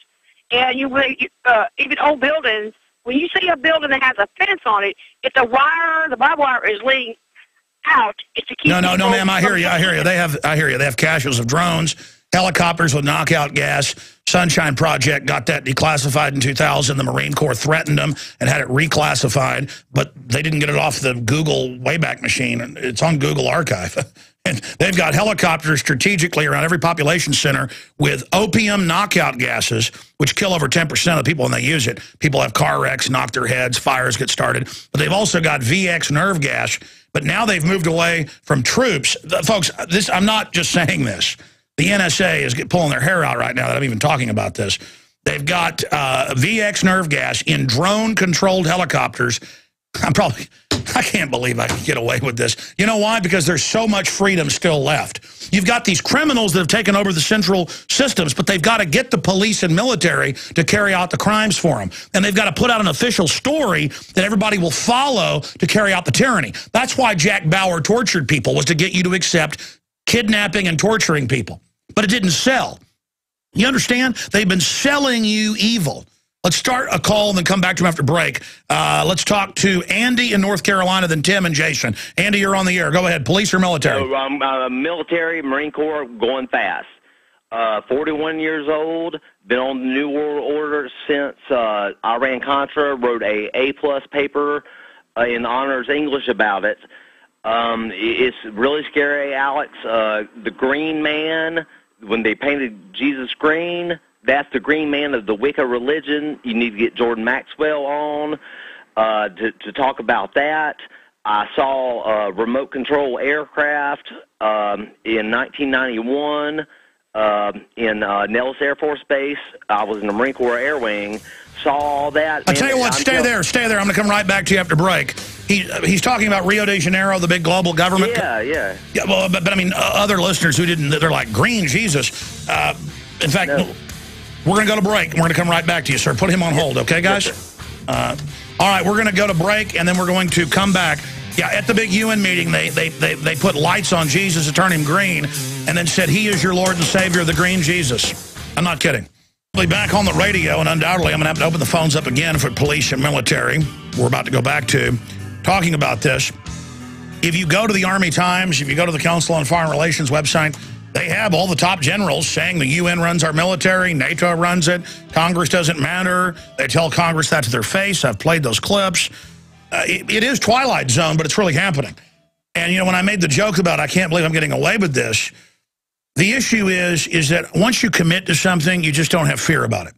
And even old buildings, when you see a building that has a fence on it, if the barbed wire is leading out, it's to keep No, ma'am, I hear you. They have caches of drones, helicopters with knockout gas. Sunshine Project got that declassified in 2000. The Marine Corps threatened them and had it reclassified, but they didn't get it off the Google Wayback Machine. It's on Google Archive. And they've got helicopters strategically around every population center with opium knockout gases, which kill over 10% of the people when they use it. People have car wrecks, knock their heads, fires get started. But they've also got VX nerve gas. But now they've moved away from troops. Folks, I'm not just saying this. The NSA is pulling their hair out right now that I'm even talking about this. They've got VX nerve gas in drone-controlled helicopters. I can't believe I can get away with this. You know why? Because there's so much freedom still left. You've got these criminals that have taken over the central systems, but they've got to get the police and military to carry out the crimes for them. And they've got to put out an official story that everybody will follow to carry out the tyranny. That's why Jack Bauer tortured people, was to get you to accept kidnapping and torturing people. But it didn't sell. You understand? They've been selling you evil. Let's start a call and then come back to him after break. Let's talk to Andy in North Carolina, then Tim and Jason. Andy, you're on the air. Go ahead. Police or military? So, I'm military, Marine Corps, going fast. 41 years old, been on the New World Order since Iran-Contra, wrote a A+ paper in honors English about it. It's really scary, Alex. The Green Man, when they painted Jesus green, that's the Green Man of the Wicca religion. You need to get Jordan Maxwell on to talk about that. I saw a remote control aircraft in 1991 in Nellis Air Force Base. I was in the Marine Corps Air Wing. Saw all that. I'll tell you what, stay there. I'm going to come right back to you after break. He's talking about Rio de Janeiro, the big global government. Yeah. Well, but I mean, other listeners who didn't, they're like, green Jesus. In fact, no. We're going to go to break, and we're going to come right back to you, sir. Put him on hold, okay, guys? All right, we're going to go to break, and then we're going to come back. Yeah, at the big UN meeting, they put lights on Jesus to turn him green, and then said, he is your Lord and Savior, the green Jesus. I'm not kidding. We'll be back on the radio, and undoubtedly I'm going to have to open the phones up again for police and military. We're about to go back to talking about this. If you go to the Army Times, if you go to the Council on Foreign Relations website, they have all the top generals saying the UN runs our military, NATO runs it, Congress doesn't matter. They tell Congress that to their face. I've played those clips. It is Twilight Zone, but it's really happening. And, you know, when I made the joke about I can't believe I'm getting away with this, The issue is that once you commit to something, you just don't have fear about it.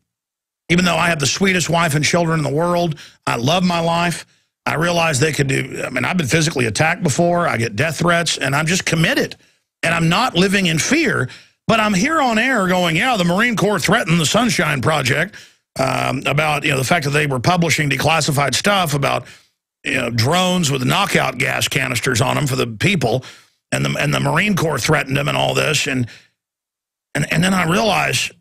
Even though I have the sweetest wife and children in the world, I love my life, I realize they could do, I mean, I've been physically attacked before, I get death threats, and I'm just committed. And I'm not living in fear, but I'm here on air going, yeah, the Marine Corps threatened the Sunshine Project about, the fact that they were publishing declassified stuff about, drones with knockout gas canisters on them for the people, and the Marine Corps threatened them and all this, and then I realize,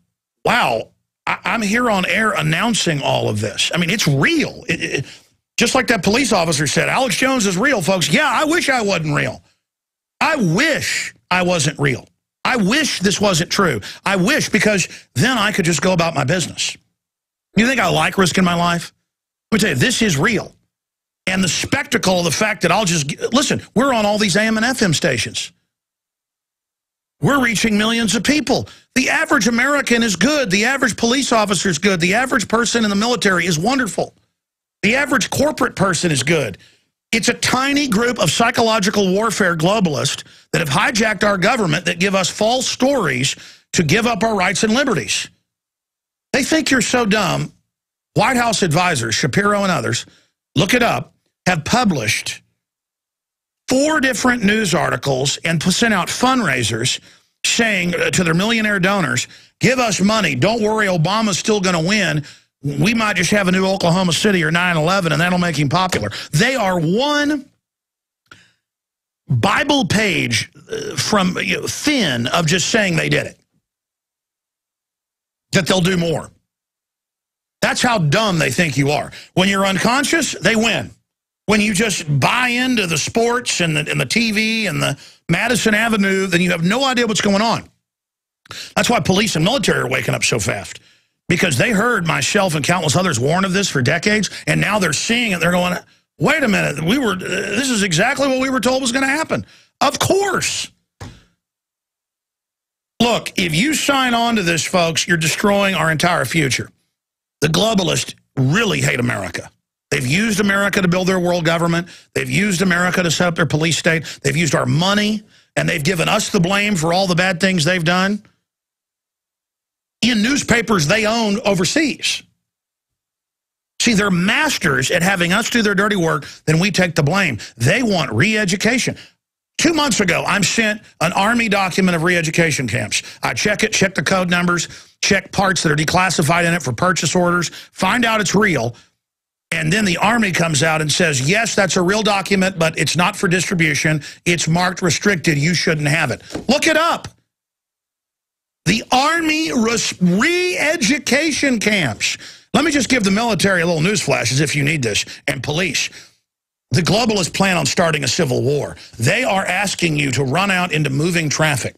wow, I'm here on air announcing all of this. I mean, it's real. Just like that police officer said, Alex Jones is real, folks. Yeah, I wish I wasn't real. I wish I wasn't real. I wish this wasn't true. I wish, because then I could just go about my business. You think I like risking my life? Let me tell you, this is real. And the spectacle of the fact that I'll just, listen, we're on all these AM and FM stations. We're reaching millions of people. The average American is good. The average police officer is good. The average person in the military is wonderful. The average corporate person is good. It's a tiny group of psychological warfare globalists that have hijacked our government that give us false stories to give up our rights and liberties. They think you're so dumb. White House advisors, Shapiro and others, look it up, have published 4 different news articles and sent out fundraisers saying to their millionaire donors, give us money. Don't worry, Obama's still going to win. We might just have a new Oklahoma City or 9/11, and that'll make him popular. They are one Bible page from thin of just saying they did it. That they'll do more. That's how dumb they think you are. When you're unconscious, they win. When you just buy into the sports and the TV and the Madison Avenue, then you have no idea what's going on. That's why police and military are waking up so fast. Because they heard myself and countless others warn of this for decades, and now they're seeing it. They're going, wait a minute, this is exactly what we were told was going to happen. Of course. Look, if you sign on to this, folks, you're destroying our entire future. The globalists really hate America. They've used America to build their world government. They've used America to set up their police state. They've used our money, and they've given us the blame for all the bad things they've done in newspapers they own overseas. See, they're masters at having us do their dirty work, then we take the blame. They want re-education. 2 months ago, I'm sent an Army document of re-education camps. I check it, check the code numbers, check parts that are declassified in it for purchase orders, find out it's real, and then the Army comes out and says, yes, that's a real document, but it's not for distribution. It's marked restricted. You shouldn't have it. Look it up. The Army re-education camps. Let me just give the military a little newsflash, as if you need this, and police. The globalists plan on starting a civil war. They are asking you to run out into moving traffic.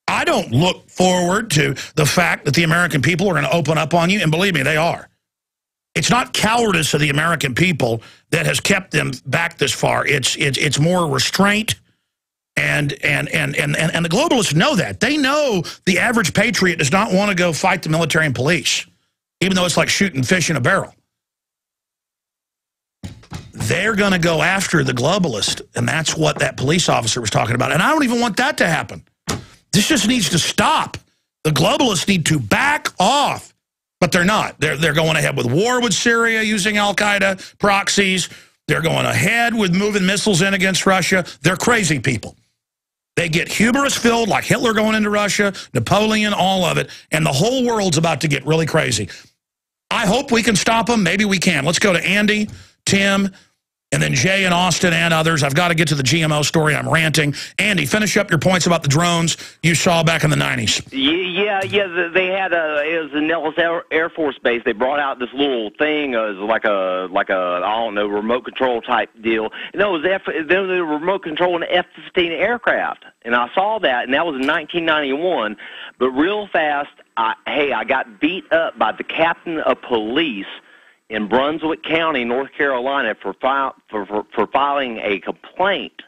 I don't look forward to the fact that the American people are going to open up on you, and believe me, they are. It's not cowardice of the American people that has kept them back this far. It's more restraint. And the globalists know that. They know the average patriot does not want to go fight the military and police, even though it's like shooting fish in a barrel. They're going to go after the globalist, and that's what that police officer was talking about. And I don't even want that to happen. This just needs to stop. The globalists need to back off, but they're not. They're going ahead with war with Syria using al-Qaeda proxies. They're going ahead with moving missiles in against Russia. They're crazy people. They get hubris-filled, like Hitler going into Russia, Napoleon, all of it, and the whole world's about to get really crazy. I hope we can stop them. Maybe we can. Let's go to Andy, Tim, and then Jay and Austin and others. I've got to get to the GMO story. I'm ranting. Andy, finish up your points about the drones you saw back in the 90s. Yeah. They had it was in Nellis Air Force Base. They brought out this little thing, it was like a I don't know, remote control type deal. And it was the remote control an F-15 aircraft, and I saw that, and that was in 1991. But real fast, I got beat up by the captain of police in Brunswick County, North Carolina, for filing a complaint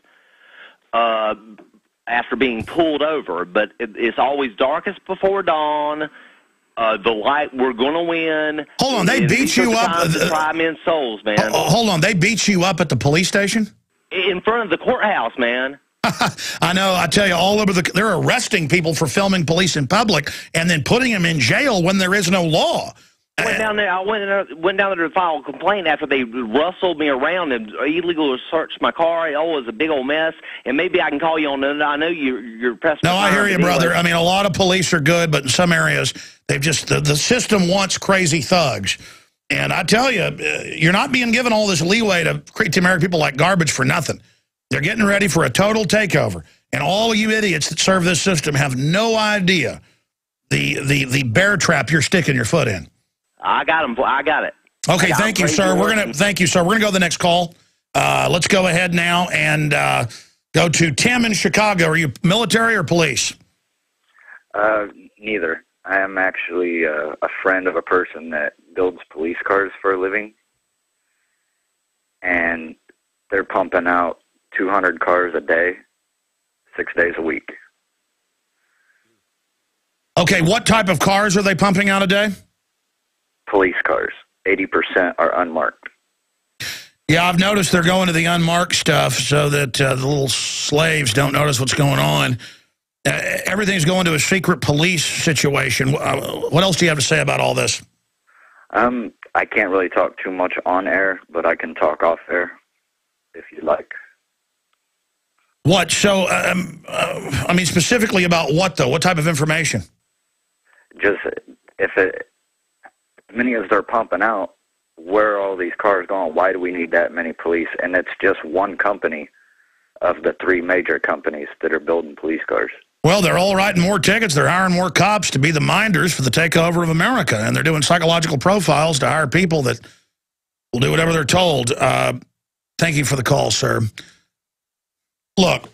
after being pulled over. But it's always darkest before dawn. The light, we're going to win. Hold on, they beat you up? Try men's souls, man. Hold on, they beat you up at the police station? In front of the courthouse, man. I know. I tell you, all over they're arresting people for filming police in public and then putting them in jail when there is no law. I went down there to file a complaint after they rustled me around and illegally searched my car. Oh, it was a big old mess. And maybe I can call you on it. I know you're pressed. No, I hear you, brother. I mean, a lot of police are good, but in some areas, they've just the system wants crazy thugs. And I tell you, you're not being given all this leeway to treat the American people like garbage for nothing. They're getting ready for a total takeover. And all of you idiots that serve this system have no idea the bear trap you're sticking your foot in. I got him. I got it. Okay, thank you, sir. Thank you, sir. We're gonna go to the next call. Let's go ahead now and go to Tim in Chicago. Are you military or police? Neither. I am actually a friend of a person that builds police cars for a living, and they're pumping out 200 cars a day, 6 days a week. Okay, what type of cars are they pumping out a day? Police cars. 80% are unmarked. Yeah, I've noticed they're going to the unmarked stuff so that the little slaves don't notice what's going on. Everything's going to a secret police situation. What else do you have to say about all this? I can't really talk too much on air, but I can talk off air if you like. What? So, I mean, specifically about what, though? What type of information? Just many as they're pumping out, where are all these cars going? Why do we need that many police? And it's just one company of the three major companies that are building police cars. Well, they're all writing more tickets. They're hiring more cops to be the minders for the takeover of America. And they're doing psychological profiles to hire people that will do whatever they're told. Thank you for the call, sir. Look,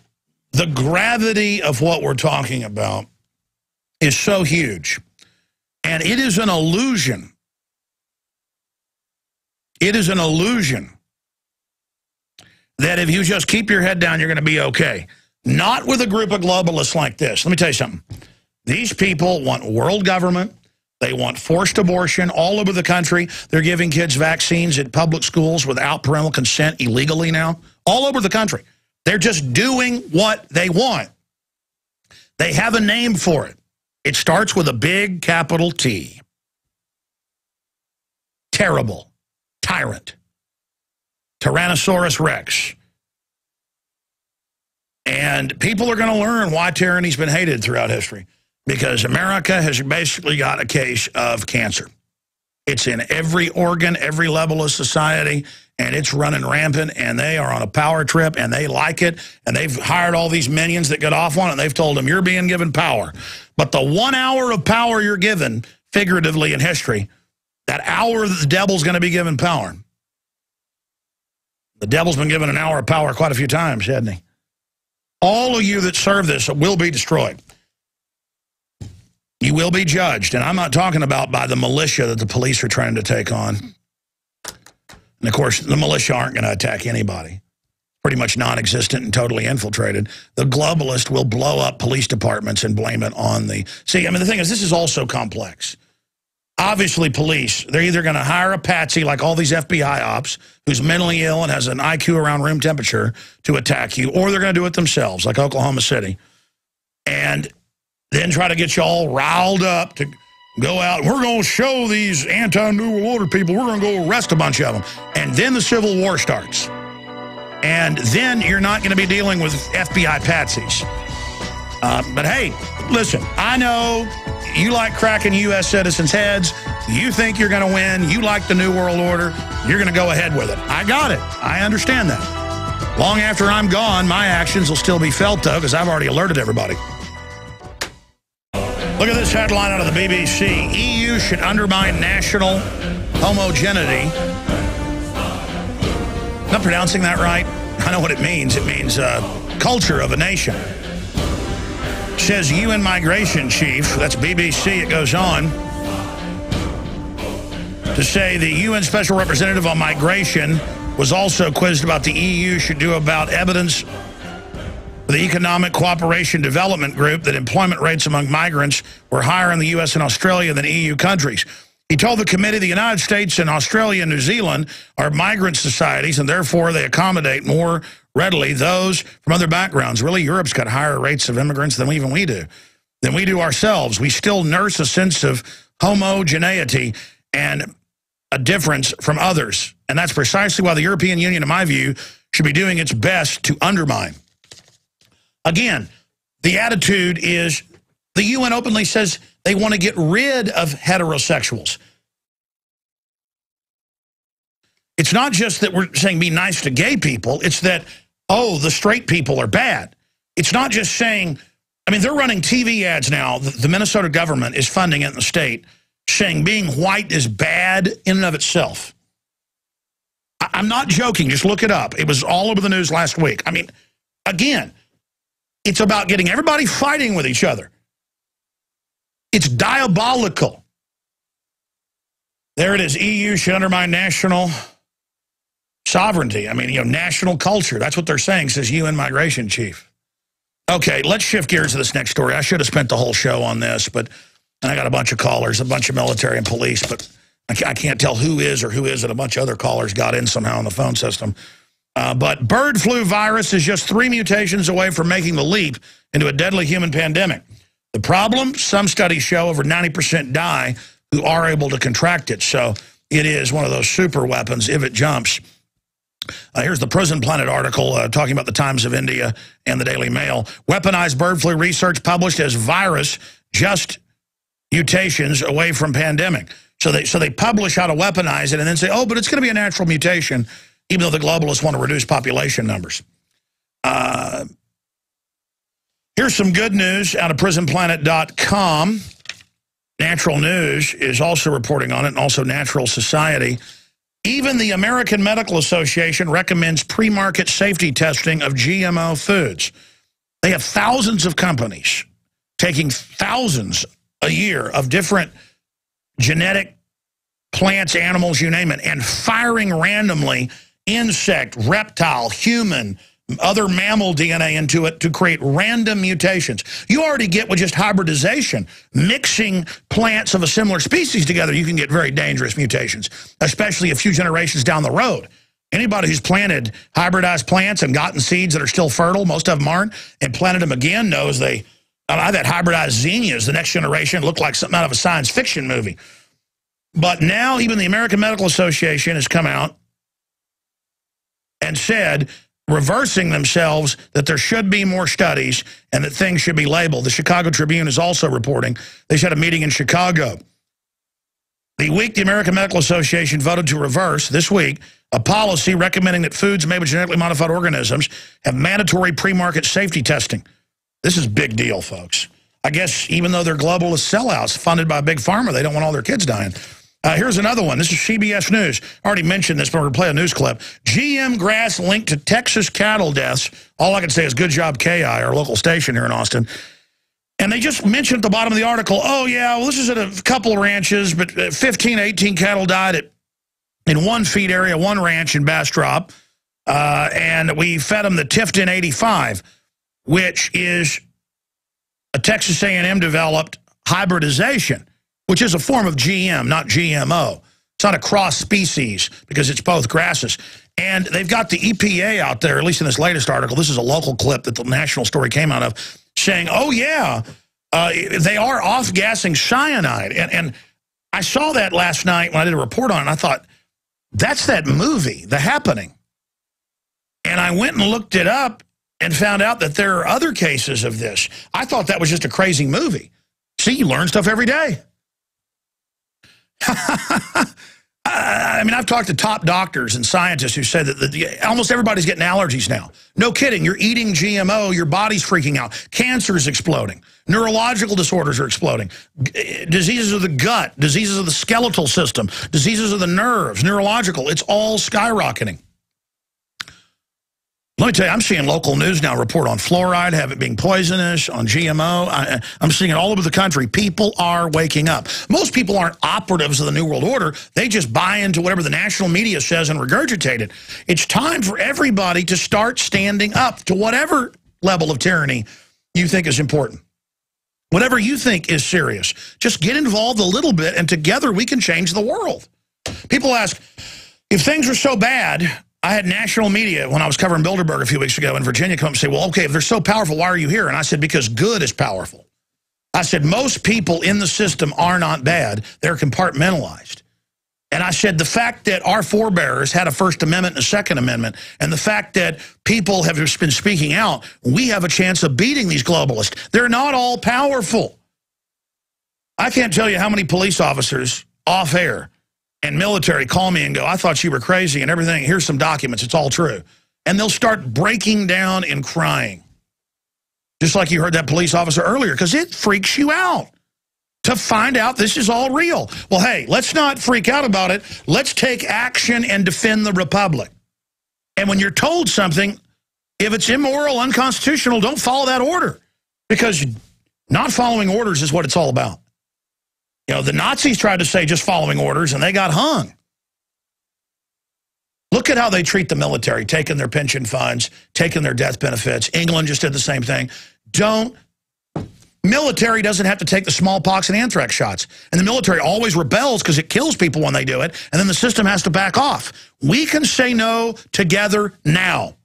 the gravity of what we're talking about is so huge. And it is an illusion. It is an illusion that if you just keep your head down, you're going to be okay. Not with a group of globalists like this. Let me tell you something. These people want world government. They want forced abortion all over the country. They're giving kids vaccines at public schools without parental consent illegally now. All over the country. They're just doing what they want. They have a name for it. It starts with a big capital T. Terrible. Tyrant. Tyrannosaurus Rex. And people are going to learn why tyranny's been hated throughout history. Because America has basically got a case of cancer. It's in every organ, every level of society, and it's running rampant, and they are on a power trip, and they like it, and they've hired all these minions that get off on it, and they've told them, you're being given power. But the 1 hour of power you're given, figuratively in history, that hour that the devil's going to be given power. The devil's been given an hour of power quite a few times, hasn't he? All of you that serve this will be destroyed. You will be judged, and I'm not talking about by the militia that the police are trying to take on. And, of course, the militia aren't going to attack anybody. Pretty much non-existent and totally infiltrated. The globalist will blow up police departments and blame it on the... See, I mean, the thing is, this is also complex. Obviously, police, they're either going to hire a patsy like all these FBI ops who's mentally ill and has an IQ around room temperature to attack you, or they're going to do it themselves, like Oklahoma City. And then try to get you all riled up to go out. We're going to show these anti-New World Order people. We're going to go arrest a bunch of them. And then the Civil War starts. And then you're not going to be dealing with FBI patsies. But hey, listen, I know you like cracking U.S. citizens' heads. You think you're going to win. You like the New World Order. You're going to go ahead with it. I got it. I understand that. Long after I'm gone, my actions will still be felt, though, because I've already alerted everybody. Look at this headline out of the BBC. EU should undermine national homogeneity. Not pronouncing that right. I know what it means. It means culture of a nation. Says UN migration chief. That's BBC. It goes on to say the UN special representative on migration was also quizzed about the EU should do about evidence for the Economic Cooperation Development Group that employment rates among migrants were higher in the U.S. and Australia than EU countries. He told the committee the United States and Australia and New Zealand are migrant societies, and therefore they accommodate more readily those from other backgrounds. Really, Europe's got higher rates of immigrants than even we do, than we do ourselves. We still nurse a sense of homogeneity and a difference from others. And that's precisely why the European Union, in my view, should be doing its best to undermine. Again, the attitude is the UN openly says they want to get rid of heterosexuals. It's not just that we're saying be nice to gay people. It's that, oh, the straight people are bad. It's not just saying, I mean, they're running TV ads now. The Minnesota government is funding it in the state, saying being white is bad in and of itself. I'm not joking. Just look it up. It was all over the news last week. I mean, again, it's about getting everybody fighting with each other. It's diabolical. There it is. EU should undermine national sovereignty. I mean, you know, national culture. That's what they're saying, says UN migration chief. Okay, let's shift gears to this next story. I should have spent the whole show on this, but and I got a bunch of callers, a bunch of military and police, but I can't tell who is or who isn't. A bunch of other callers got in somehow on the phone system. But bird flu virus is just 3 mutations away from making the leap into a deadly human pandemic. The problem, some studies show over 90% die who are able to contract it. So it is one of those super weapons if it jumps. Here's the Prison Planet article talking about the Times of India and the Daily Mail. Weaponized bird flu research published as virus, just mutations away from pandemic. So they publish how to weaponize it and then say, oh, but it's going to be a natural mutation, even though the globalists want to reduce population numbers. Here's some good news out of prisonplanet.com. Natural News is also reporting on it, and also Natural Society. Even the American Medical Association recommends pre-market safety testing of GMO foods. They have thousands of companies taking thousands a year of different genetic plants, animals, you name it, and firing randomly insect, reptile, human, other mammal DNA into it to create random mutations. You already get with just hybridization, mixing plants of a similar species together, you can get very dangerous mutations, especially a few generations down the road. Anybody who's planted hybridized plants and gotten seeds that are still fertile, most of them aren't, and planted them again knows they, I've had hybridized zinnias, the next generation, look like something out of a science fiction movie. But now even the American Medical Association has come out and said, reversing themselves, that there should be more studies and that things should be labeled. The Chicago Tribune is also reporting. They had a meeting in Chicago. The week the American Medical Association voted to reverse, this week, a policy recommending that foods made with genetically modified organisms have mandatory pre-market safety testing. This is a big deal, folks. I guess even though they're globalist sellouts funded by Big Pharma, they don't want all their kids dying. Here's another one. This is CBS News. I already mentioned this, but we're going to play a news clip. GM grass linked to Texas cattle deaths. All I can say is good job, KI, our local station here in Austin. And they just mentioned at the bottom of the article, oh, yeah, well, this is at a couple of ranches, but 15, 18 cattle died in one feed area, one ranch in Bastrop. And we fed them the Tifton 85, which is a Texas A&M developed hybridization, which is a form of GM, not GMO. It's not a cross species because it's both grasses. And they've got the EPA out there, at least in this latest article. This is a local clip that the national story came out of, saying, oh, yeah, they are off-gassing cyanide. And I saw that last night when I did a report on it, and I thought, that's that movie, The Happening. And I went and looked it up and found out that there are other cases of this. I thought that was just a crazy movie. See, you learn stuff every day. I mean, I've talked to top doctors and scientists who say that almost everybody's getting allergies now. No kidding. You're eating GMO, your body's freaking out. Cancer is exploding. Neurological disorders are exploding. Diseases of the gut, diseases of the skeletal system, diseases of the nerves, neurological. It's all skyrocketing. Let me tell you, I'm seeing local news now report on fluoride, have it being poisonous, on GMO. I'm seeing it all over the country. People are waking up. Most people aren't operatives of the New World Order. They just buy into whatever the national media says and regurgitate it. It's time for everybody to start standing up to whatever level of tyranny you think is important. Whatever you think is serious, just get involved a little bit, and together we can change the world. People ask, if things are so bad, I had national media when I was covering Bilderberg a few weeks ago in Virginia come and say, well, okay, if they're so powerful, why are you here? And I said, because good is powerful. I said, most people in the system are not bad. They're compartmentalized. And I said, the fact that our forebears had a First Amendment and a Second Amendment, and the fact that people have just been speaking out, we have a chance of beating these globalists. They're not all powerful. I can't tell you how many police officers off air and military call me and go, I thought you were crazy and everything. Here's some documents. It's all true. And they'll start breaking down and crying. Just like you heard that police officer earlier, because it freaks you out to find out this is all real. Well, hey, let's not freak out about it. Let's take action and defend the republic. And when you're told something, if it's immoral, unconstitutional, don't follow that order. Because not following orders is what it's all about. You know, the Nazis tried to say just following orders, and they got hung. Look at how they treat the military, taking their pension funds, taking their death benefits. England just did the same thing. Military doesn't have to take the smallpox and anthrax shots. And the military always rebels because it kills people when they do it, and then the system has to back off. We can say no together now.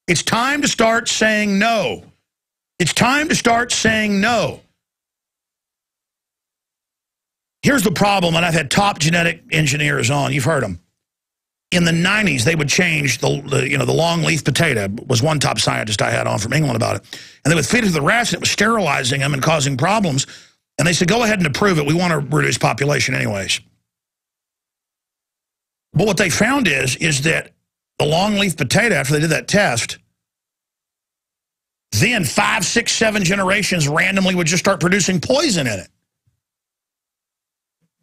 It's time to start saying no. It's time to start saying no. Here's the problem, and I've had top genetic engineers on. You've heard them. In the 90s, they would change the long-leaf potato, was one top scientist I had on from England about it. And they would feed it to the rats, and it was sterilizing them and causing problems. And they said, go ahead and approve it. We want to reduce population anyways. But what they found is that the long-leaf potato, after they did that test, then 5, 6, 7 generations randomly would just start producing poison in it.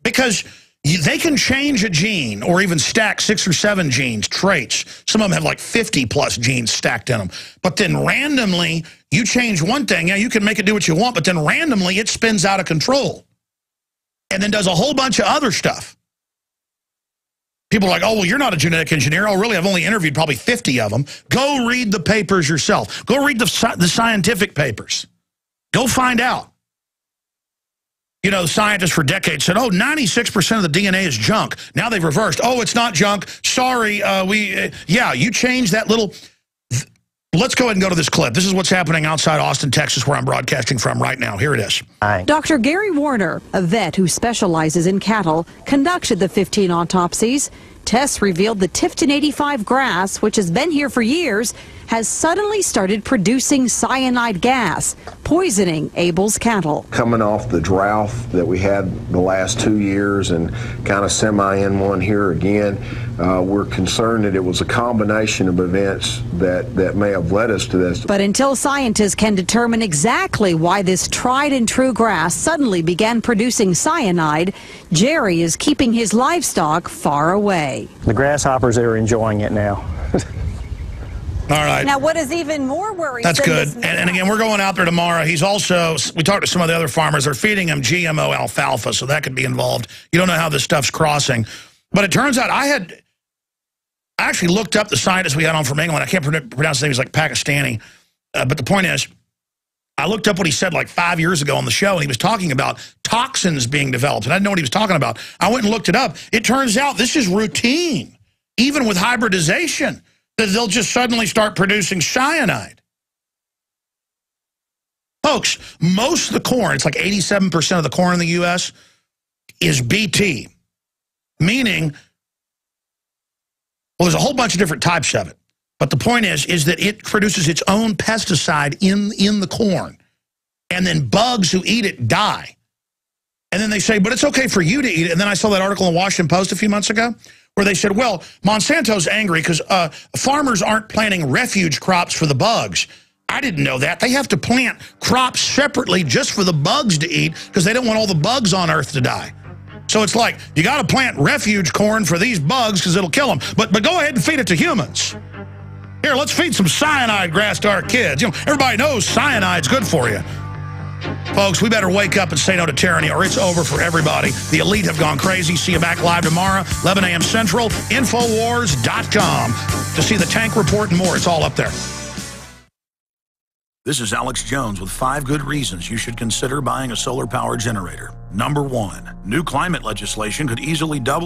Because they can change a gene or even stack 6 or 7 genes, traits. Some of them have like 50-plus genes stacked in them. But then randomly, you change one thing. Yeah, you can make it do what you want, but then randomly it spins out of control and then does a whole bunch of other stuff. People are like, oh, well, you're not a genetic engineer. Oh, really? I've only interviewed probably 50 of them. Go read the papers yourself. Go read the scientific papers. Go find out. You know, scientists for decades said, oh, 96% of the DNA is junk. Now they've reversed. Oh, it's not junk. Sorry, yeah, you changed that little... Let's go ahead and go to this clip. This is what's happening outside Austin, Texas, where I'm broadcasting from right now. Here it is. Dr. Gary Warner, a vet who specializes in cattle, conducted the 15 autopsies. Tests revealed the Tifton 85 grass, which has been here for years, has suddenly started producing cyanide gas, poisoning Abel's cattle. Coming off the drought that we had the last 2 years and kind of semi in one here again, we're concerned that it was a combination of events that may have led us to this. But until scientists can determine exactly why this tried and true grass suddenly began producing cyanide, Jerry is keeping his livestock far away. The grasshoppers are enjoying it now. All right. Now, what is even more worrisome... That's good. And again, we're going out there tomorrow. He's also... We talked to some of the other farmers. They're feeding him GMO alfalfa, so that could be involved. You don't know how this stuff's crossing. But it turns out I actually looked up the scientist we had on from England. I can't pronounce his name. He's like Pakistani. But the point is, I looked up what he said like 5 years ago on the show, and he was talking about toxins being developed. And I didn't know what he was talking about. I went and looked it up. It turns out this is routine, even with hybridization. That they'll just suddenly start producing cyanide. Folks, most of the corn, it's like 87% of the corn in the U.S., is BT, meaning, well, there's a whole bunch of different types of it. But the point is that it produces its own pesticide in the corn. And then bugs who eat it die. And then they say, but it's okay for you to eat it. And then I saw that article in the Washington Post a few months ago where they said, well, Monsanto's angry because farmers aren't planting refuge crops for the bugs. I didn't know that. They have to plant crops separately just for the bugs to eat because they don't want all the bugs on Earth to die. So it's like, you got to plant refuge corn for these bugs because it'll kill them. But go ahead and feed it to humans. Here, let's feed some cyanide grass to our kids. You know, everybody knows cyanide's good for you. Folks, we better wake up and say no to tyranny or it's over for everybody. The elite have gone crazy. See you back live tomorrow, 11 a.m. Central, Infowars.com. To see the tank report and more, it's all up there. This is Alex Jones with 5 good reasons you should consider buying a solar power generator. Number 1, new climate legislation could easily double